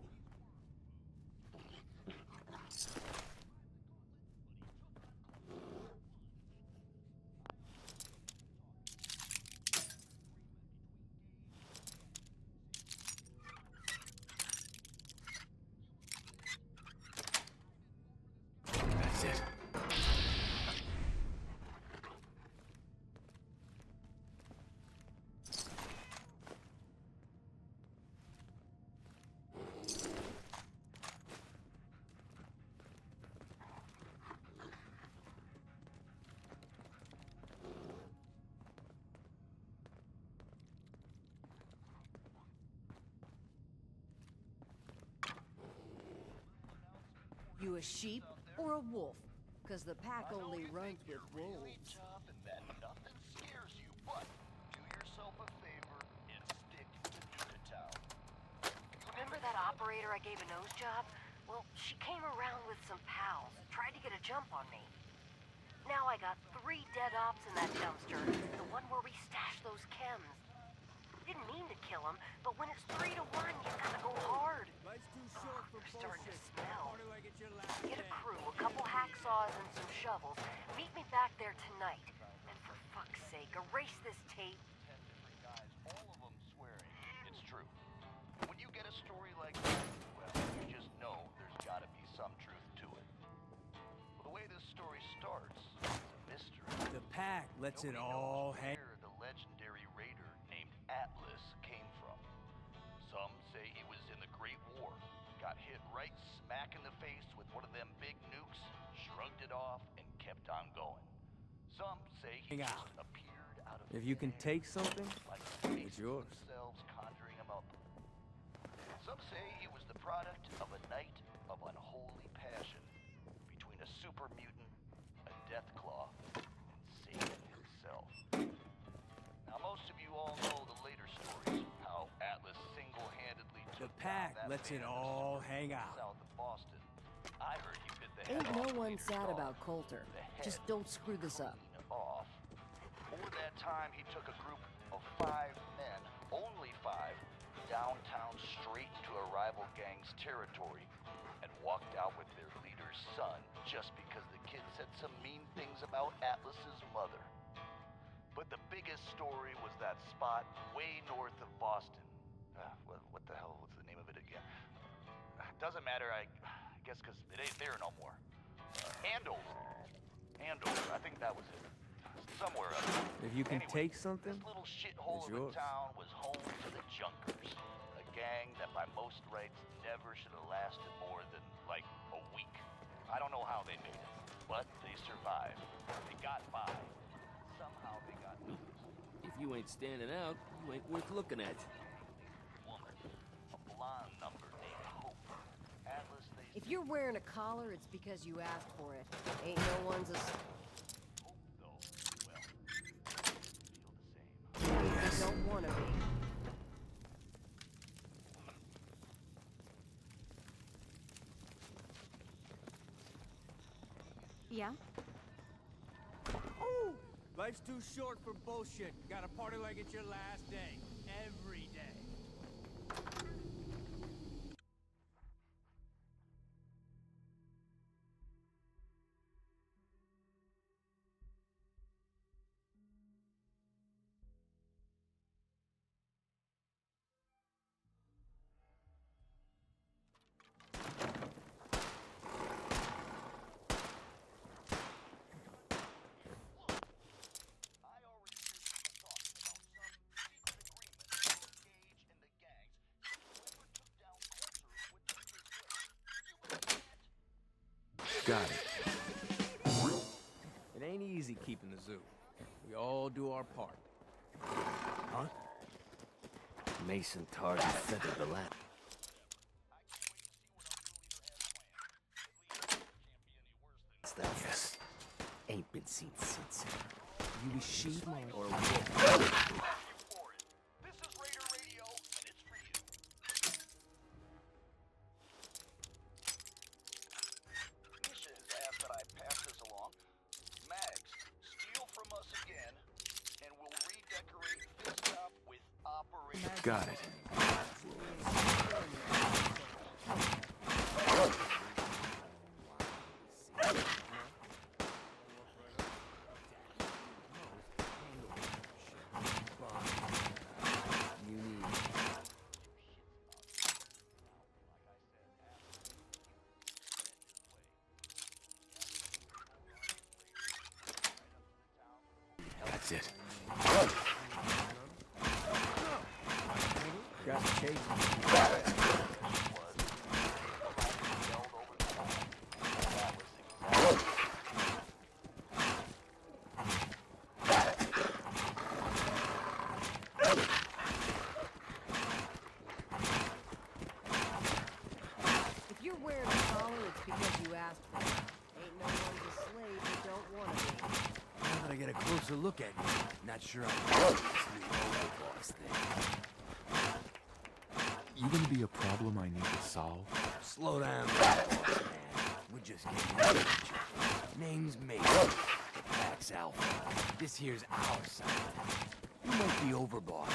[SPEAKER 5] That's it.
[SPEAKER 6] You a sheep or a wolf? Because the pack only runs with wolves.
[SPEAKER 2] And that nothing scares you, but do yourself a favor and stick to Nuka Town.
[SPEAKER 6] Remember that operator I gave a nose job? Well, she came around with some pals, tried to get a jump on me. Now I got 3 dead ops in that dumpster, the one where we stashed those chems. Didn't mean to kill them, but when it's 3 to 1, you gotta go hard.
[SPEAKER 22] Life's too short for
[SPEAKER 6] They're starting to
[SPEAKER 22] bullshit.
[SPEAKER 6] smell.
[SPEAKER 22] How do I get your last
[SPEAKER 6] Get a
[SPEAKER 22] name?
[SPEAKER 6] crew, a couple hacksaws and some shovels. Meet me back there tonight. erase this tape.
[SPEAKER 2] 10 different guys, all of them swearing. It's true. When you get a story like that, well, you just know there's gotta be some truth to it. Well, the way this story starts is a mystery.
[SPEAKER 19] The pack lets it all hang.
[SPEAKER 2] Where the legendary raider named Atlas came from. Some say he was in the Great War, got hit right smack in the face with one of them big nukes, shrugged it off, and kept on going. Some say he just appeared out of
[SPEAKER 19] If you can take something,
[SPEAKER 2] like
[SPEAKER 19] it's yours.
[SPEAKER 2] themselves conjuring him up. Some say he was the product of a night of unholy passion between a super mutant, a Deathclaw, and Satan himself. Now, most of you all know the later stories, how Atlas single-handedly
[SPEAKER 19] The
[SPEAKER 2] took
[SPEAKER 19] pack
[SPEAKER 2] down that
[SPEAKER 19] lets it
[SPEAKER 2] band of
[SPEAKER 19] all
[SPEAKER 2] super
[SPEAKER 19] hang
[SPEAKER 2] mutants
[SPEAKER 19] out.
[SPEAKER 2] south of Boston. I heard you bit the head
[SPEAKER 9] Ain't
[SPEAKER 2] off
[SPEAKER 9] no
[SPEAKER 2] the
[SPEAKER 9] one
[SPEAKER 2] leader's
[SPEAKER 9] sad
[SPEAKER 2] dog.
[SPEAKER 9] about Coulter.
[SPEAKER 2] The
[SPEAKER 9] Just
[SPEAKER 2] head
[SPEAKER 9] don't screw this up.
[SPEAKER 2] clean off. Before that time, he took a group of 5 men, only 5, downtown straight into a rival gang's territory and walked out with their leader's son just because the kid said some mean things about Atlas's mother. But the biggest story was that spot way north of Boston. What the hell was the name of it again? Doesn't matter, I guess because it ain't there no more. Andover. I think that was it. Somewhere up there.
[SPEAKER 19] If you can
[SPEAKER 2] Anyway,
[SPEAKER 19] take something,
[SPEAKER 2] this little shithole
[SPEAKER 19] it's
[SPEAKER 2] of a
[SPEAKER 19] yours.
[SPEAKER 2] town was home to the Junkers, a gang that by most rights never should have lasted more than, like, a week. I don't know how they made it, but they survived. They got by. Somehow they got noticed.
[SPEAKER 11] If you ain't standing out, you ain't worth looking at.
[SPEAKER 2] Woman, a blonde number named Hope. Atlas, they
[SPEAKER 9] If you're wearing a collar, it's because you asked for it. Ain't no one's a... They don't want to be.
[SPEAKER 20] Yeah?
[SPEAKER 19] Ooh, life's too short for bullshit. Gotta party like it's your last day. Every day.
[SPEAKER 5] Got it.
[SPEAKER 19] It ain't easy keeping the zoo. We all do our part.
[SPEAKER 11] Huh? Mason tarred and feathered the lap. That yes. Ain't been seen since.
[SPEAKER 19] You a sheep or a wolf?
[SPEAKER 2] This is Raider Radio, and it's for you. Misha has asked that I pass this along. Mags, steal from us again, and we'll redecorate this stop with Operation...
[SPEAKER 5] Got it. That's it.
[SPEAKER 19] Got to chase.
[SPEAKER 9] If you're wearing a collar, it's because you asked for it. Ain't no one's a slave that don't want to be.
[SPEAKER 19] Now that I get a closer look at you, not sure I like this new overboss thing.
[SPEAKER 5] You gonna be a problem I need to solve?
[SPEAKER 19] Slow down, boss man. We're just getting to know each other. Name's Mason. The pack's Alpha. This here's our side. You might be overboss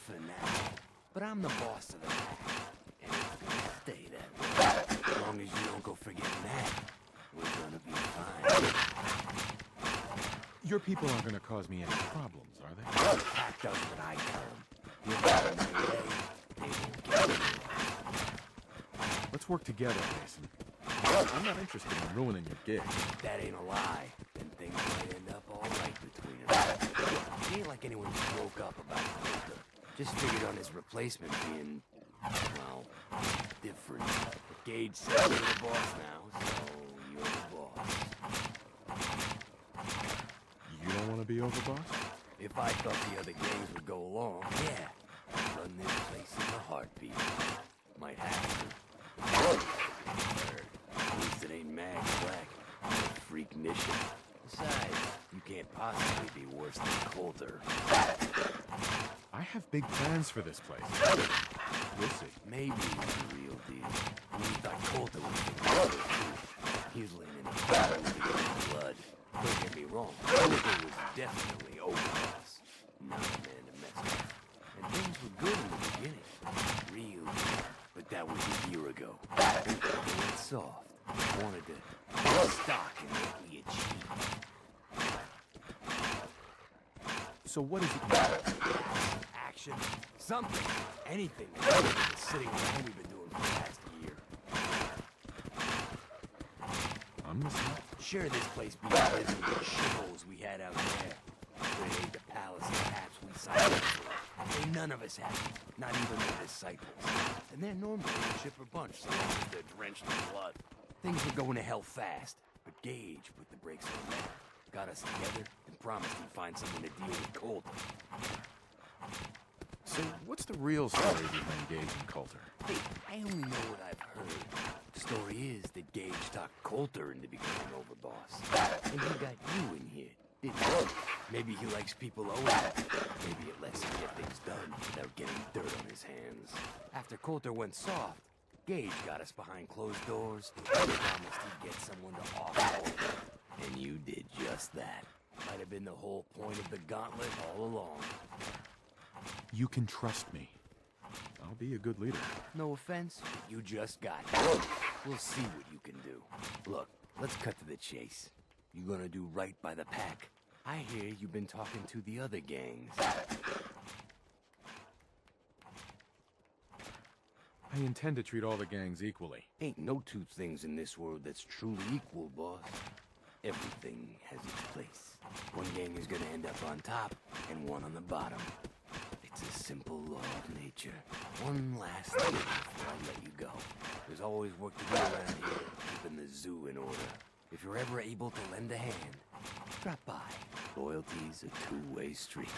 [SPEAKER 19] for now, but I'm the boss of the pack, and it's gonna stay that way. As long as you don't go forgetting that, we're gonna be fine.
[SPEAKER 5] Your people aren't gonna cause me any problems, are they?
[SPEAKER 19] Pack does what I tell them. You'll get in my way, they won't get in.
[SPEAKER 5] Let's work together, Mason. I'm not interested in ruining your gig.
[SPEAKER 19] That ain't a lie. And things might end up all right between us. It ain't like anyone broke up about Coulter. Just figured on his replacement being, well, different. But Gage said you're the boss now, so you're the boss.
[SPEAKER 5] You don't want to be overboss?
[SPEAKER 19] If I thought the other gangs would go along, yeah. I'd run this place in a heartbeat. Might have to. At least it ain't Mag Black. Or Freak Nation. Besides, you can't possibly be worse than Coulter.
[SPEAKER 5] I have big plans for this place. We'll see.
[SPEAKER 19] Maybe he's the real deal. We thought Coulter was the real deal. He was laying in a battle with his blood. Don't get me wrong. Coulter was definitely overboss. Not a man to mess with. And things were good in the beginning. Real good. But that was a year ago. And Coulter went soft. Wanted to get stock in what we achieved.
[SPEAKER 5] So what is it?
[SPEAKER 19] Action. Something. Anything. That's sitting around we've been doing for the past year.
[SPEAKER 5] I'm listening.
[SPEAKER 19] Sure, this place beats the shitholes we had out there. But it ain't the palace of hats we signed up for. Ain't none of us happy. Not even the disciples. And they're normally a chipper bunch so long as they're drenched in blood. Things were going to hell fast, but Gage put the brakes on that. Got us together and promised he'd find someone to deal with Coulter.
[SPEAKER 5] So what's the real story behind Gage and Coulter?
[SPEAKER 19] Hey, I only know what I've heard. The story is that Gage talked Coulter into becoming overboss. And he got you in here, didn't he? Maybe he likes people owing him. Maybe it lets him get things done without getting dirt on his hands. After Coulter went soft, Gage got us behind closed doors and promised he'd get someone to offload him. And you did just that. Might have been the whole point of the gauntlet all along.
[SPEAKER 5] You can trust me. I'll be a good leader.
[SPEAKER 19] No offense, but you just got it. We'll see what you can do. Look, let's cut to the chase. You gonna do right by the pack? I hear you've been talking to the other gangs.
[SPEAKER 5] I intend to treat all the gangs equally.
[SPEAKER 19] Ain't no two things in this world that's truly equal, boss. Everything has its place. One gang is gonna end up on top, and one on the bottom. It's a simple law of nature. One last thing before I let you go. There's always work to do around here, keeping the zoo in order. If you're ever able to lend a hand, drop by. Loyalty's a two-way street.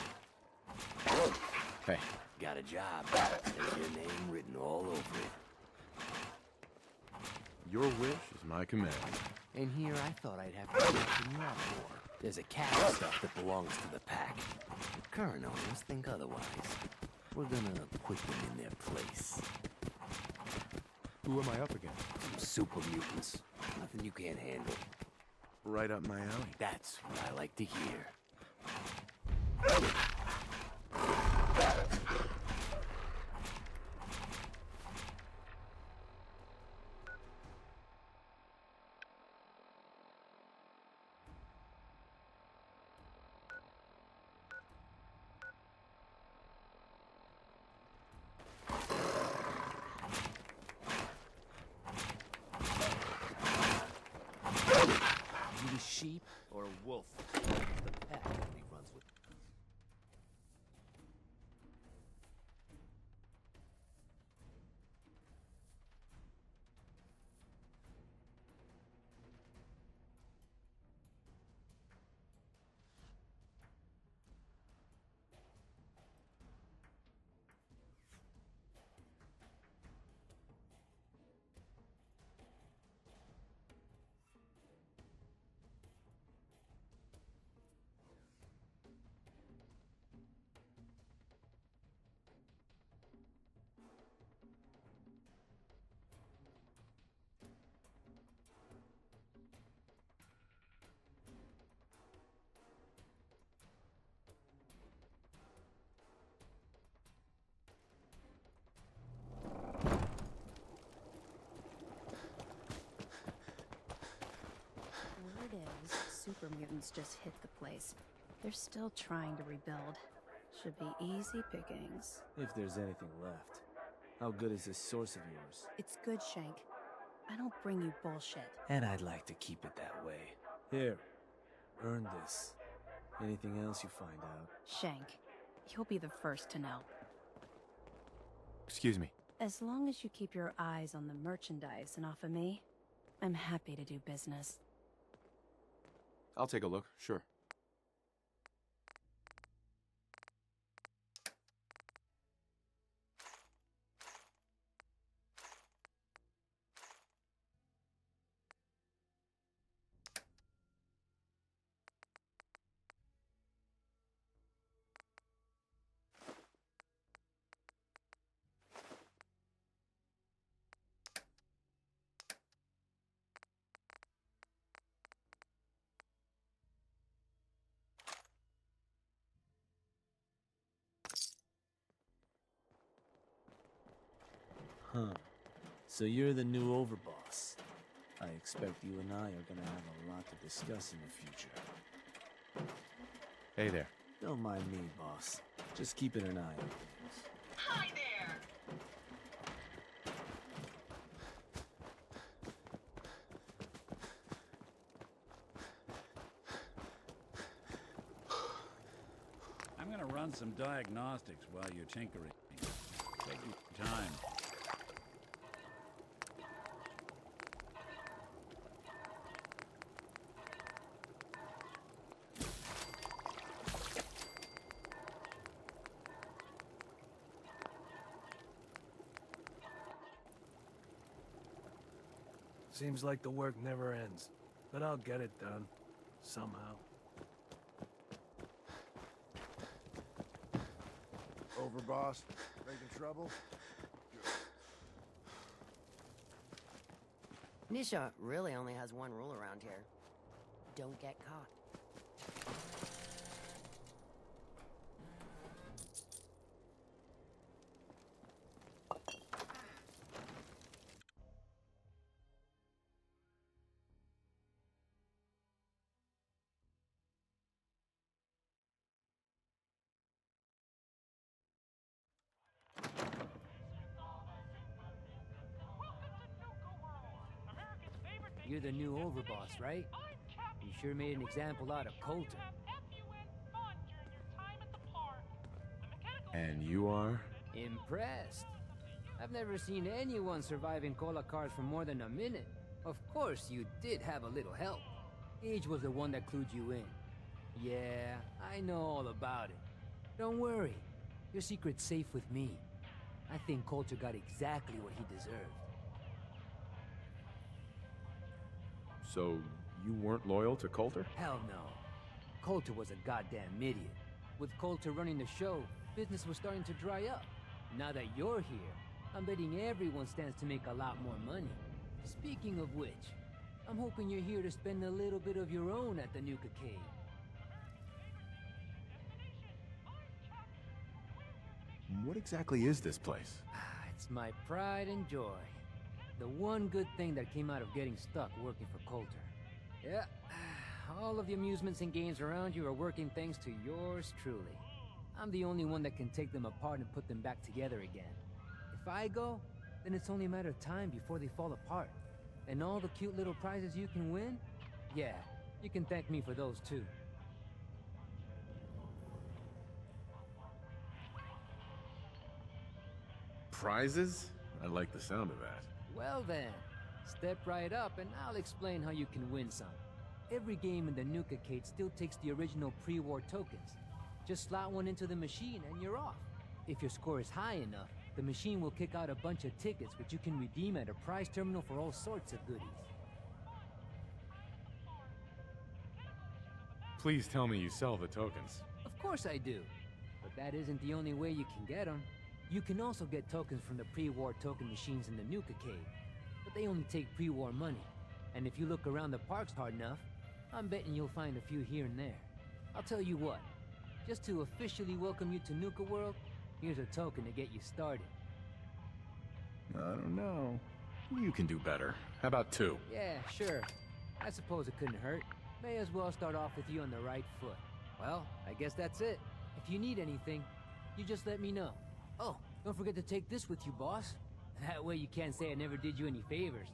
[SPEAKER 5] Hey.
[SPEAKER 19] Got a job. There's your name written all over it.
[SPEAKER 5] Your wish is my command.
[SPEAKER 19] And here I thought I'd have to open you up more. There's a cat and stuff that belongs to the pack. The current owners think otherwise. We're gonna put them in their place.
[SPEAKER 5] Who am I up against?
[SPEAKER 19] Some super mutants. Nothing you can't handle.
[SPEAKER 5] Right up my alley.
[SPEAKER 19] That's what I like to hear.
[SPEAKER 11] You a sheep or a wolf? The pack he runs with.
[SPEAKER 14] super mutants just hit the place. They're still trying to rebuild. Should be easy pickings.
[SPEAKER 11] If there's anything left. How good is this source of yours?
[SPEAKER 14] It's good, Shank. I don't bring you bullshit.
[SPEAKER 11] And I'd like to keep it that way. Here, earn this. Anything else you find out?
[SPEAKER 14] Shank, you'll be the first to know.
[SPEAKER 5] Excuse me.
[SPEAKER 14] As long as you keep your eyes on the merchandise and off of me, I'm happy to do business.
[SPEAKER 5] I'll take a look, sure.
[SPEAKER 11] Huh. So you're the new overboss. I expect you and I are gonna have a lot to discuss in the future.
[SPEAKER 5] Hey there.
[SPEAKER 11] Don't mind me, boss. Just keeping an eye on things.
[SPEAKER 16] Hi there!
[SPEAKER 1] I'm gonna run some diagnostics while you're tinkering. Take your time.
[SPEAKER 21] Seems like the work never ends, but I'll get it done. Somehow.
[SPEAKER 3] Overboss, making trouble?
[SPEAKER 12] Nisha really only has one rule around here. Don't get caught.
[SPEAKER 19] You're the new overboss, right? You sure made an example out of Coulter.
[SPEAKER 5] And you are?
[SPEAKER 19] Impressed. I've never seen anyone survive in cola cars for more than a minute. Of course, you did have a little help. Gage was the one that clued you in. Yeah, I know all about it. Don't worry. Your secret's safe with me. I think Coulter got exactly what he deserved.
[SPEAKER 5] So, you weren't loyal to Coulter?
[SPEAKER 19] Hell no. Coulter was a goddamn idiot. With Coulter running the show, business was starting to dry up. Now that you're here, I'm betting everyone stands to make a lot more money. Speaking of which, I'm hoping you're here to spend a little bit of your own at the Nuka Cave.
[SPEAKER 5] What exactly is this place?
[SPEAKER 19] It's my pride and joy. The one good thing that came out of getting stuck working for Coulter. Yeah, all of the amusements and games around you are working thanks to yours truly. I'm the only one that can take them apart and put them back together again. If I go, then it's only a matter of time before they fall apart. And all the cute little prizes you can win? Yeah, you can thank me for those too.
[SPEAKER 5] Prizes? I like the sound of that.
[SPEAKER 19] Well then, step right up and I'll explain how you can win some. Every game in the Nuka-Cade still takes the original pre-war tokens. Just slot one into the machine and you're off. If your score is high enough, the machine will kick out a bunch of tickets which you can redeem at a prize terminal for all sorts of goodies.
[SPEAKER 5] Please tell me you sell the tokens.
[SPEAKER 19] Of course I do. But that isn't the only way you can get them. You can also get tokens from the pre-war token machines in the Nuka Cave, but they only take pre-war money. And if you look around the parks hard enough, I'm betting you'll find a few here and there. I'll tell you what, just to officially welcome you to Nuka World, here's a token to get you started.
[SPEAKER 5] I don't know. You can do better. How about 2?
[SPEAKER 19] Yeah, sure. I suppose it couldn't hurt.
[SPEAKER 13] May as well start off with you on the right foot. Well, I guess that's it. If you need anything, you just let me know. Oh, don't forget to take this with you, boss. That way you can't say I never did you any favors.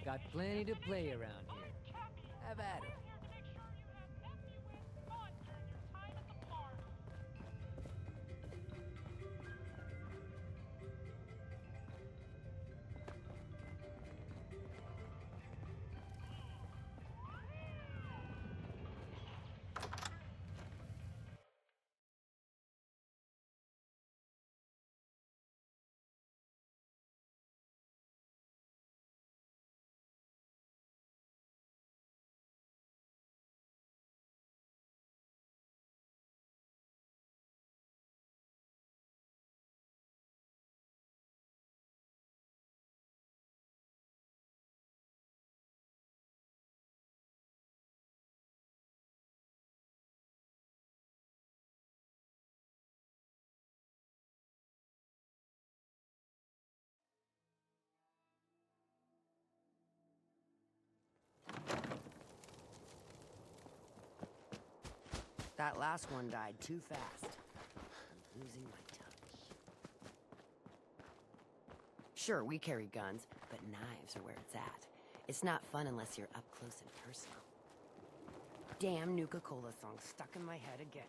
[SPEAKER 13] Got plenty to play around here. Have at it.
[SPEAKER 12] That last one died too fast. I'm losing my touch. Sure, we carry guns, but knives are where it's at. It's not fun unless you're up close and personal. Damn Nuka-Cola song stuck in my head again.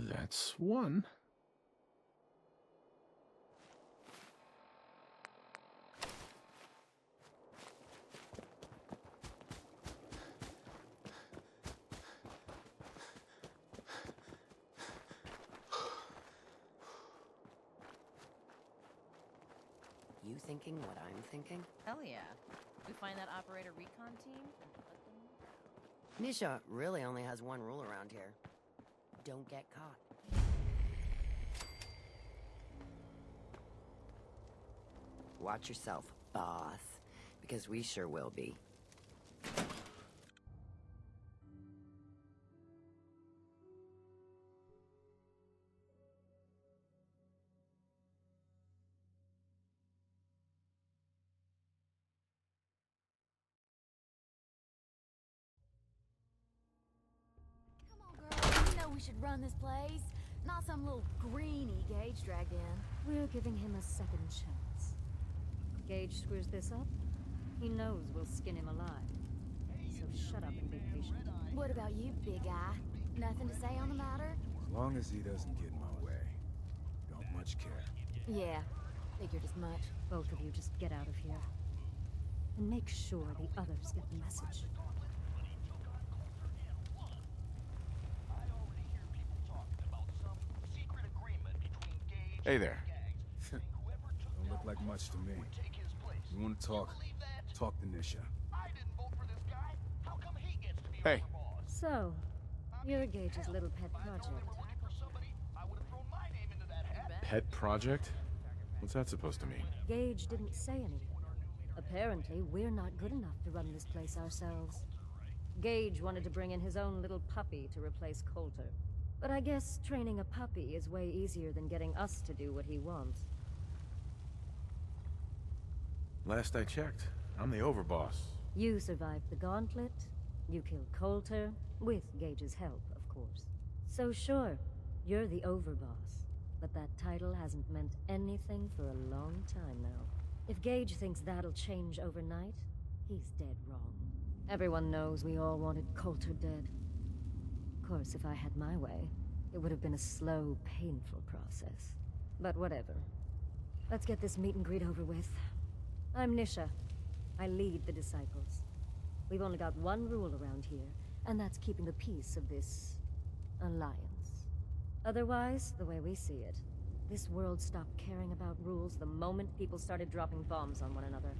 [SPEAKER 5] That's one.
[SPEAKER 12] You thinking what I'm thinking?
[SPEAKER 14] Hell yeah. We find that operator recon team and put them...
[SPEAKER 12] Nisha really only has one rule around here. Don't get caught. Watch yourself, boss. Because we sure will be.
[SPEAKER 10] We should run this place. Not some little greenie Gage dragged in. We're giving him a second chance.
[SPEAKER 9] Gage screws this up, he knows we'll skin him alive. So shut up and be patient.
[SPEAKER 10] What about you, big guy? Nothing to say on the matter?
[SPEAKER 15] As long as he doesn't get in my way. Don't much care.
[SPEAKER 10] Yeah, figured as much.
[SPEAKER 9] Both of you just get out of here. And make sure the others get the message.
[SPEAKER 5] Hey there.
[SPEAKER 15] Don't look like much to me. You want to talk? Talk to Nisha.
[SPEAKER 5] Hey.
[SPEAKER 9] So, you're Gage's little pet project.
[SPEAKER 5] Pet project? What's that supposed to mean?
[SPEAKER 9] Gage didn't say anything. Apparently, we're not good enough to run this place ourselves. Gage wanted to bring in his own little puppy to replace Coulter. But I guess training a puppy is way easier than getting us to do what he wants.
[SPEAKER 5] Last I checked, I'm the overboss.
[SPEAKER 9] You survived the gauntlet, you killed Coulter, with Gage's help, of course. So sure, you're the overboss, but that title hasn't meant anything for a long time now. If Gage thinks that'll change overnight, he's dead wrong. Everyone knows we all wanted Coulter dead. Of course, if I had my way, it would have been a slow, painful process. But whatever. Let's get this meet and greet over with. I'm Nisha. I lead the Disciples. We've only got one rule around here, and that's keeping the peace of this... alliance. Otherwise, the way we see it, this world stopped caring about rules the moment people started dropping bombs on one another.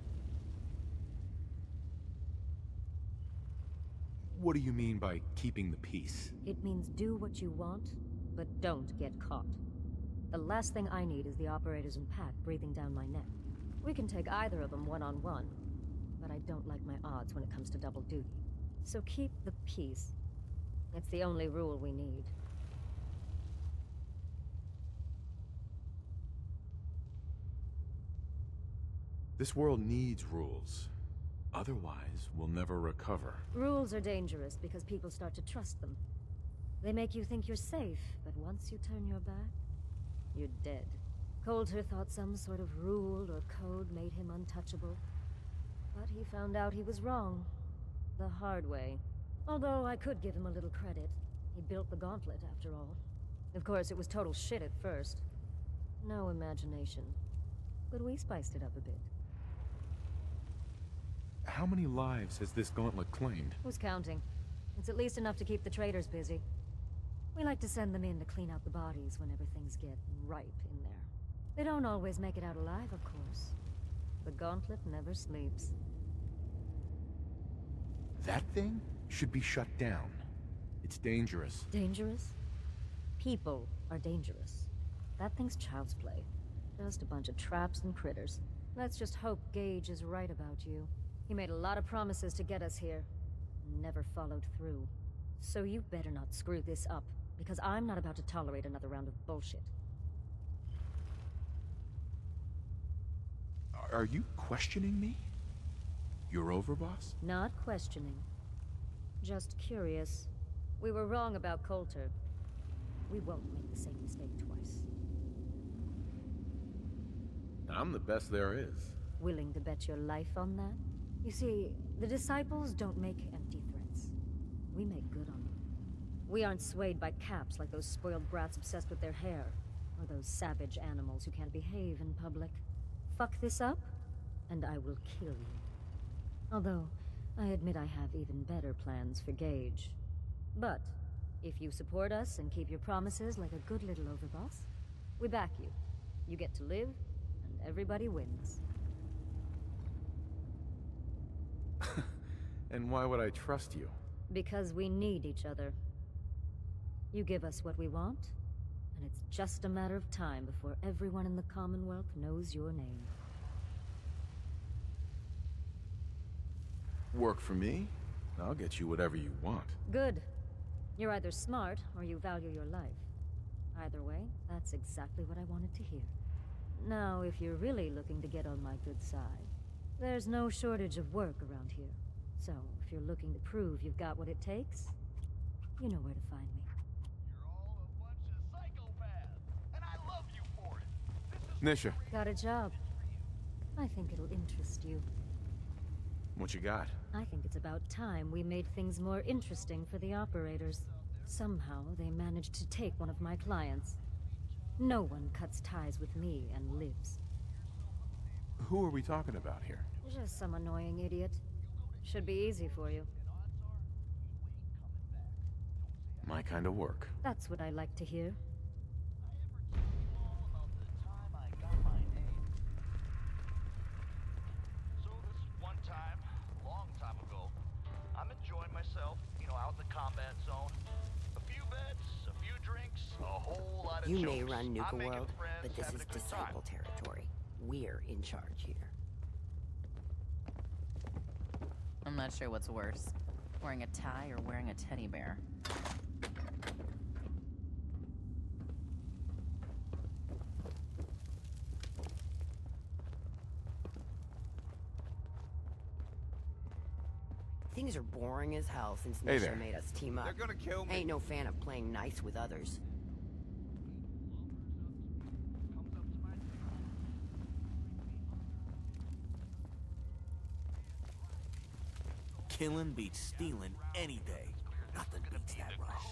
[SPEAKER 5] What do you mean by keeping the peace?
[SPEAKER 9] It means do what you want, but don't get caught. The last thing I need is the operators and Pat breathing down my neck. We can take either of them one-on-one, but I don't like my odds when it comes to double duty. So keep the peace. That's the only rule we need.
[SPEAKER 5] This world needs rules. Otherwise, we'll never recover.
[SPEAKER 9] Rules are dangerous because people start to trust them. They make you think you're safe, but once you turn your back, you're dead. Coulter thought some sort of rule or code made him untouchable. But he found out he was wrong. The hard way. Although I could give him a little credit. He built the gauntlet, after all. Of course, it was total shit at first. No imagination. But we spiced it up a bit.
[SPEAKER 5] How many lives has this gauntlet claimed?
[SPEAKER 9] Who's counting? It's at least enough to keep the traders busy. We like to send them in to clean out the bodies whenever things get ripe in there. They don't always make it out alive, of course. The gauntlet never sleeps.
[SPEAKER 5] That thing should be shut down. It's dangerous.
[SPEAKER 9] Dangerous? People are dangerous. That thing's child's play. Just a bunch of traps and critters. Let's just hope Gage is right about you. He made a lot of promises to get us here, and never followed through. So you better not screw this up, because I'm not about to tolerate another round of bullshit.
[SPEAKER 5] Are you questioning me? You're overboss?
[SPEAKER 9] Not questioning. Just curious. We were wrong about Coulter. We won't make the same mistake twice.
[SPEAKER 5] I'm the best there is.
[SPEAKER 9] Willing to bet your life on that? You see, the Disciples don't make empty threats. We make good on them. We aren't swayed by caps like those spoiled brats obsessed with their hair, or those savage animals who can't behave in public. Fuck this up, and I will kill you. Although, I admit I have even better plans for Gage. But, if you support us and keep your promises like a good little overboss, we back you. You get to live, and everybody wins.
[SPEAKER 5] And why would I trust you?
[SPEAKER 9] Because we need each other. You give us what we want, and it's just a matter of time before everyone in the Commonwealth knows your name.
[SPEAKER 5] Work for me? I'll get you whatever you want.
[SPEAKER 9] Good. You're either smart, or you value your life. Either way, that's exactly what I wanted to hear. Now, if you're really looking to get on my good side, there's no shortage of work around here. So, if you're looking to prove you've got what it takes, you know where to find me.
[SPEAKER 5] Nisha.
[SPEAKER 9] Got a job. I think it'll interest you.
[SPEAKER 5] What you got?
[SPEAKER 9] I think it's about time we made things more interesting for the operators. Somehow, they managed to take one of my clients. No one cuts ties with me and lives.
[SPEAKER 5] Who are we talking about here?
[SPEAKER 9] Just some annoying idiot. Should be easy for you.
[SPEAKER 5] My kind of work.
[SPEAKER 9] That's what I like to hear.
[SPEAKER 2] So this one time, long time ago, I'm enjoying myself, out in the combat zone. A few bets, a few drinks, a whole lot of
[SPEAKER 12] You
[SPEAKER 2] jokes.
[SPEAKER 12] may run Nuka
[SPEAKER 2] I'm making
[SPEAKER 12] World,
[SPEAKER 2] friends,
[SPEAKER 12] but this
[SPEAKER 2] having
[SPEAKER 12] is
[SPEAKER 2] a good time.
[SPEAKER 12] Disciple territory. We're in charge here.
[SPEAKER 4] I'm not sure what's worse, wearing a tie or wearing a teddy bear.
[SPEAKER 12] Things are boring as hell since
[SPEAKER 5] Hey
[SPEAKER 12] Nisha
[SPEAKER 5] there.
[SPEAKER 12] made us team up.
[SPEAKER 2] They're gonna kill me.
[SPEAKER 12] Ain't no fan of playing nice with others.
[SPEAKER 11] Killing beats stealing any day. Nothing beats that rush.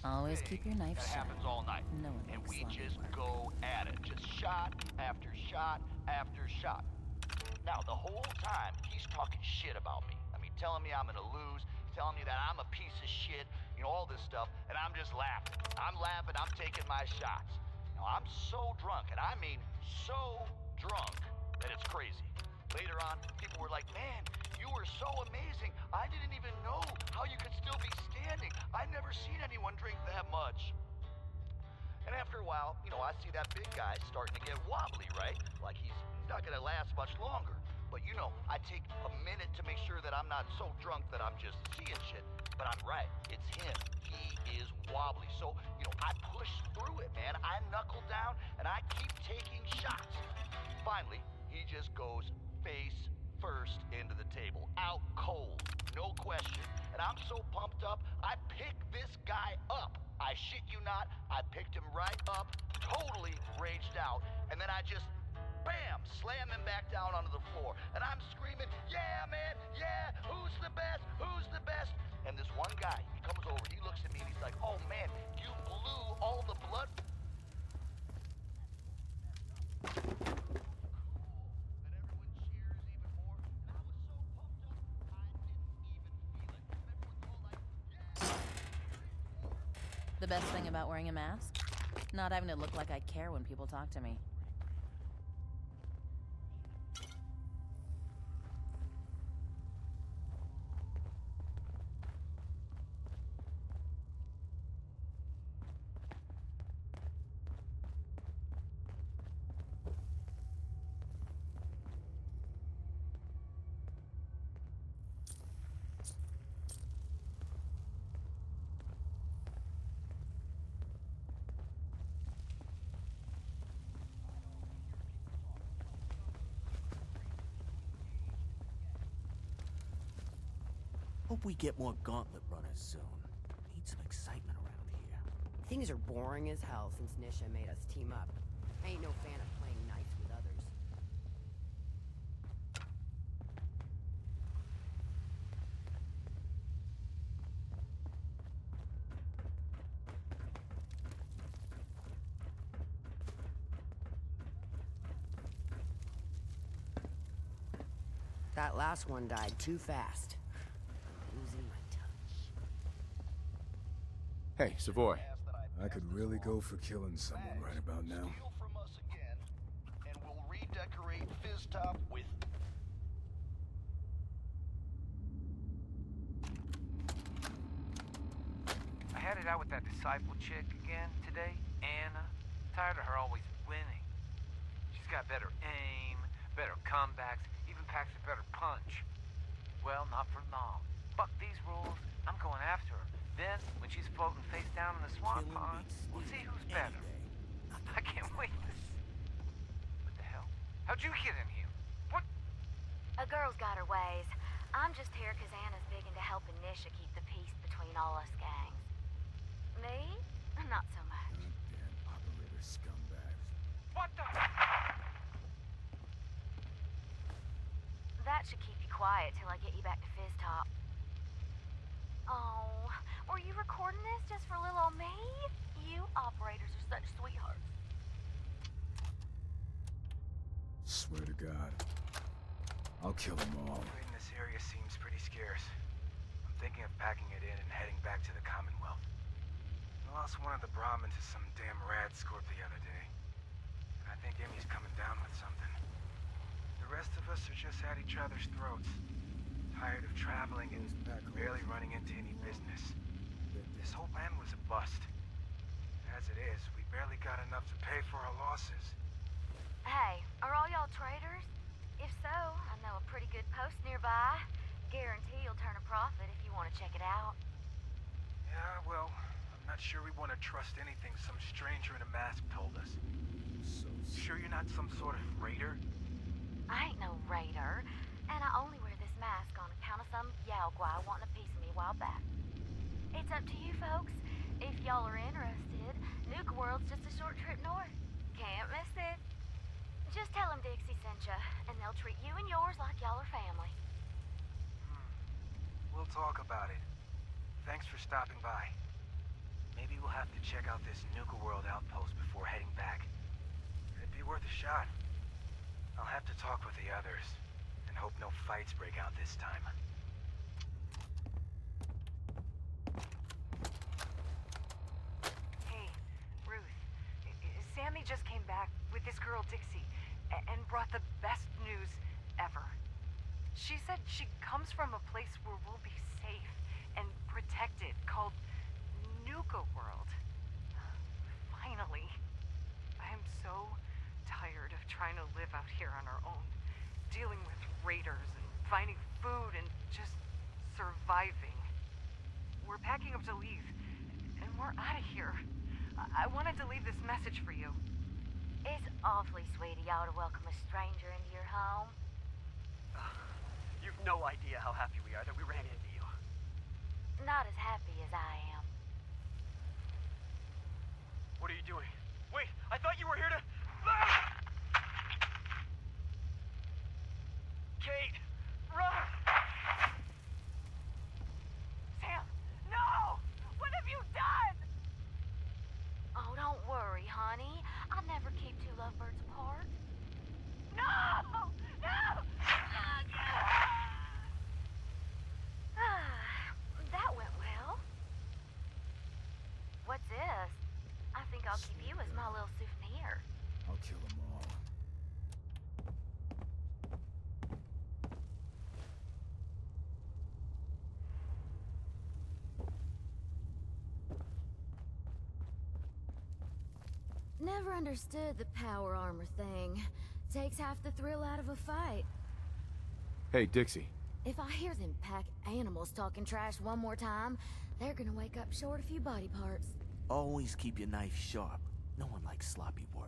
[SPEAKER 4] Always keep your knife
[SPEAKER 2] That
[SPEAKER 4] sharp.
[SPEAKER 2] happens all night.
[SPEAKER 4] No one
[SPEAKER 2] And
[SPEAKER 4] likes
[SPEAKER 2] we
[SPEAKER 4] sloppy
[SPEAKER 2] just
[SPEAKER 4] work.
[SPEAKER 2] go at it. Just shot after shot after shot. Now, the whole time, he's talking shit about me. I mean, telling me I'm gonna lose, telling me that I'm a piece of shit, all this stuff, and I'm just laughing. I'm laughing, I'm taking my shots. Now, I'm so drunk, and I mean so drunk, that it's crazy. Later on, people were like, man, you were so amazing. I didn't even know how you could still be standing. I've never seen anyone drink that much. And after a while, I see that big guy starting to get wobbly, right? Like he's not gonna last much longer. But I take a minute to make sure that I'm not so drunk that I'm just seeing shit. But I'm right, it's him. He is wobbly. So, I push through it, man. I knuckle down and I keep taking shots. Finally, he just goes face first into the table. Out cold, no question. And I'm so pumped up, I pick this guy up. I shit you not, I picked him right up, totally raged out, and then I just, bam, slam him back down onto the floor. And I'm screaming, yeah, man, yeah, who's the best, who's the best? And this one guy, he comes over, he looks at me and he's like, oh man, you blew all the blood.
[SPEAKER 4] The best thing about wearing a mask? Not having to look like I care when people talk to me.
[SPEAKER 11] Hope we get more gauntlet runners soon. Need some excitement around here.
[SPEAKER 12] Things are boring as hell since Nisha made us team up. Ain't no fan of playing nice with others. That last one died too fast. I'm losing my touch.
[SPEAKER 5] Hey, Savoy.
[SPEAKER 15] I could really go for killing someone right about now.
[SPEAKER 2] Steal from us again, and we'll redecorate Fizztop with
[SPEAKER 8] it out with that disciple chick again today, Anna. Tired of her always winning. She's got better aim, better comebacks, even packs a better punch. Well, not for long. Fuck these rules. I'm going after her. Then, when she's floating face down in the swamp pond, we'll see who's better. I can't wait to see. What the hell? How'd you get in here? What?
[SPEAKER 10] A girl's got her ways. I'm just here because Anna's big into helping Nisha keep the peace between all us gangs. Me? Not so much.
[SPEAKER 15] Goddamn operator scumbags.
[SPEAKER 8] What the?
[SPEAKER 10] That should keep you quiet till I get you back to Fizz Top. Oh, were you recording this just for little old me? You operators are such sweethearts.
[SPEAKER 15] Swear to God, I'll kill them all.
[SPEAKER 8] Trade in this area seems pretty scarce. I'm thinking of packing it in and heading back to the Commonwealth. I lost one of the Brahmins to some damn rad scorp the other day. And I think Amy's coming down with something. The rest of us are just at each other's throats. Tired of traveling and barely running into any business. This whole plan was a bust. As it is, we barely got enough to pay for our losses.
[SPEAKER 10] Hey, are all y'all traders? If so, I know a pretty good post nearby. Guarantee you'll turn a profit if you want to check it out.
[SPEAKER 8] Yeah, well, I'm not sure we want to trust anything some stranger in a mask told us. Sure you're not some sort of raider?
[SPEAKER 10] I ain't no raider, and I only wear this mask on account of some Yaogwai wanting a piece of me a while back. It's up to you folks. If y'all are interested, Nuka World's just a short trip north. Can't miss it. Just tell them Dixie sent ya, and they'll treat you and yours like y'all are family.
[SPEAKER 8] We'll talk about it. Thanks for stopping by. Maybe we'll have to check out this Nuka World outpost before heading back. It'd be worth a shot. I'll have to talk with the others, and hope no fights break out this time.
[SPEAKER 17] Hey, Ruth. Sammy just came back with this girl Dixie, and brought the best news ever. She said she comes from a place where we'll be safe and protected, called Nuka World. Finally. I am so tired of trying to live out here on our own, dealing with raiders and finding food and just surviving. We're packing up to leave, and we're out of here. I wanted to leave this message for you.
[SPEAKER 10] It's awfully sweet of y'all to welcome a stranger into your home.
[SPEAKER 18] You've no idea how happy we are that we ran into you.
[SPEAKER 10] Not as happy as I am.
[SPEAKER 18] What are you doing? Wait, I thought you were here to... Ah! Kate! Run!
[SPEAKER 17] Sam! No! What have you done?
[SPEAKER 10] Oh, don't worry, honey. I never keep two lovebirds apart.
[SPEAKER 17] No! No!
[SPEAKER 10] That went well. What's this? I think I'll keep you as my little souvenir.
[SPEAKER 15] I'll kill them all.
[SPEAKER 10] Never understood the power armor thing. Takes half the thrill out of a fight.
[SPEAKER 5] Hey, Dixie.
[SPEAKER 10] If I hear them pack animals talking trash one more time, they're gonna wake up short a few body parts.
[SPEAKER 19] Always keep your knife sharp. No one likes sloppy work.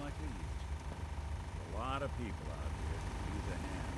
[SPEAKER 1] Like we used to. A lot of people out here could use a hand.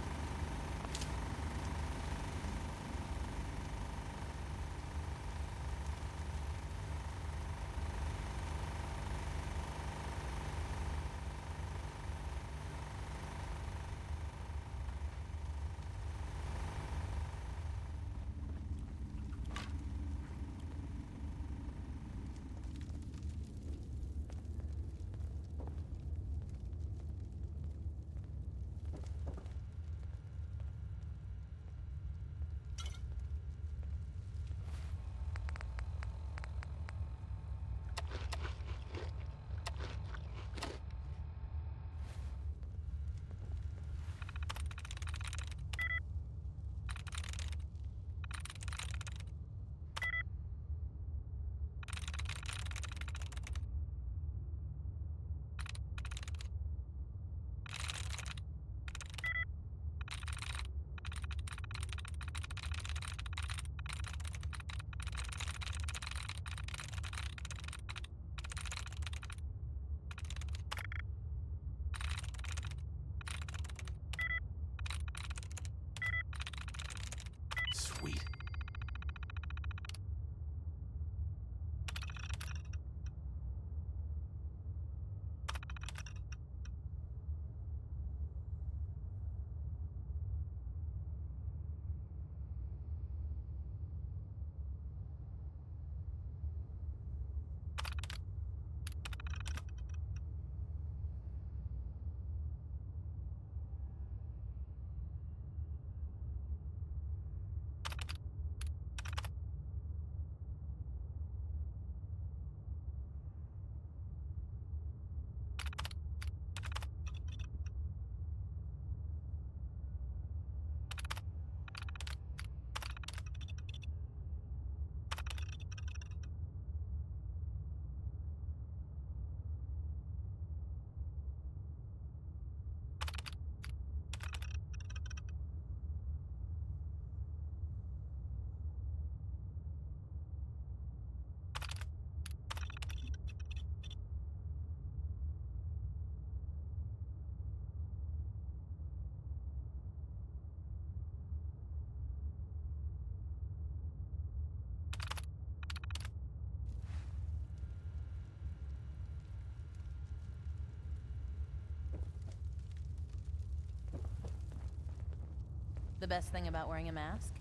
[SPEAKER 4] The best thing about wearing a mask?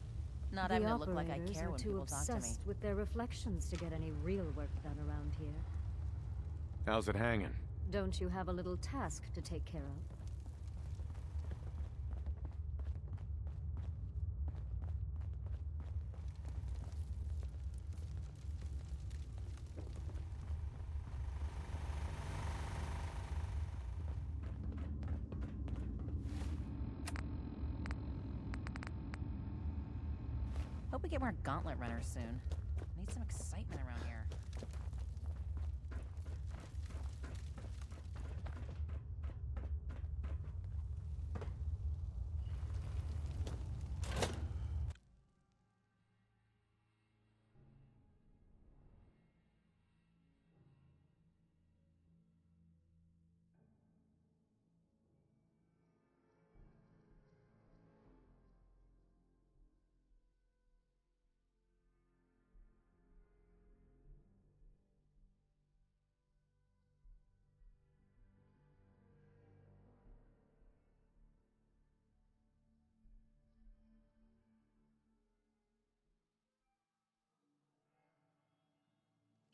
[SPEAKER 4] Not
[SPEAKER 9] The
[SPEAKER 4] having to look like I
[SPEAKER 9] operators
[SPEAKER 4] care
[SPEAKER 9] are
[SPEAKER 4] when
[SPEAKER 9] too
[SPEAKER 4] people talk to me.
[SPEAKER 9] obsessed with their reflections to get any real work done around here.
[SPEAKER 5] How's it hanging?
[SPEAKER 9] Don't you have a little task to take care of?
[SPEAKER 4] Hope we get more gauntlet runners soon. Need some excitement around here.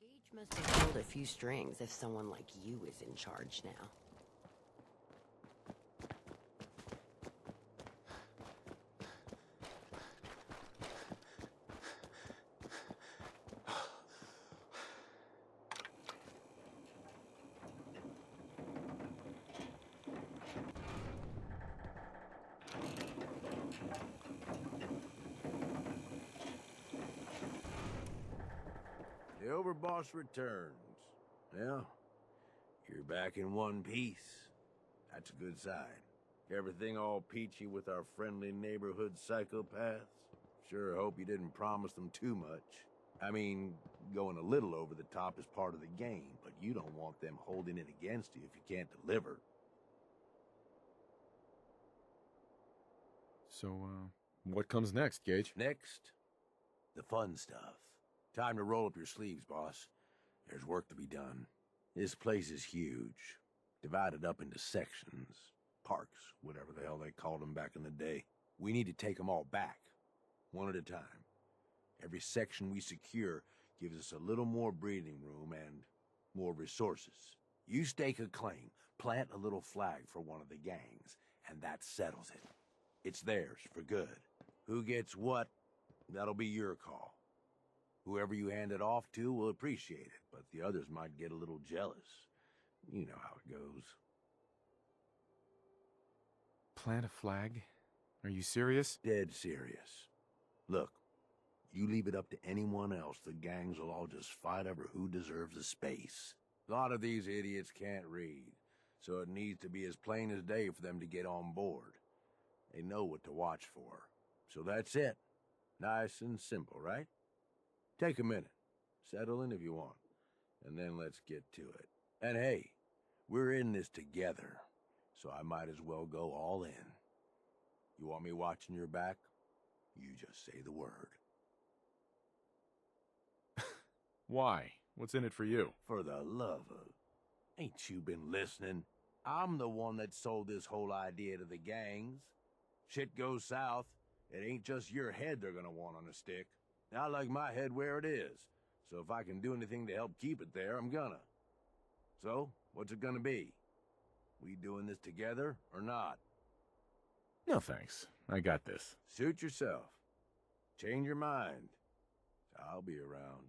[SPEAKER 12] Gage must have pulled a few strings if someone like you is in charge now.
[SPEAKER 19] The Overboss returns. Well, you're back in one piece. That's a good sign. Everything all peachy with our friendly neighborhood psychopaths? Sure hope you didn't promise them too much. I mean, going a little over the top is part of the game, but you don't want them holding it against you if you can't deliver.
[SPEAKER 5] So, what comes next, Gage?
[SPEAKER 19] Next, the fun stuff. Time to roll up your sleeves, boss. There's work to be done. This place is huge. Divided up into sections. Parks, whatever the hell they called them back in the day. We need to take them all back. One at a time. Every section we secure gives us a little more breathing room and more resources. You stake a claim, plant a little flag for one of the gangs, and that settles it. It's theirs for good. Who gets what, that'll be your call. Whoever you hand it off to will appreciate it, but the others might get a little jealous. You know how it goes.
[SPEAKER 5] Plant a flag? Are you serious?
[SPEAKER 19] Dead serious. Look, you leave it up to anyone else, the gangs will all just fight over who deserves the space. A lot of these idiots can't read, so it needs to be as plain as day for them to get on board. They know what to watch for. So that's it. Nice and simple, right? Take a minute. Settle in if you want. And then let's get to it. And hey, we're in this together, so I might as well go all in. You want me watching your back? You just say the word.
[SPEAKER 5] Why? What's in it for you?
[SPEAKER 19] For the love of... Ain't you been listening? I'm the one that sold this whole idea to the gangs. Shit goes south, it ain't just your head they're gonna want on a stick. I like my head where it is, so if I can do anything to help keep it there, I'm gonna. So, what's it gonna be? We doing this together, or not?
[SPEAKER 5] No thanks. I got this.
[SPEAKER 19] Suit yourself. Change your mind. I'll be around.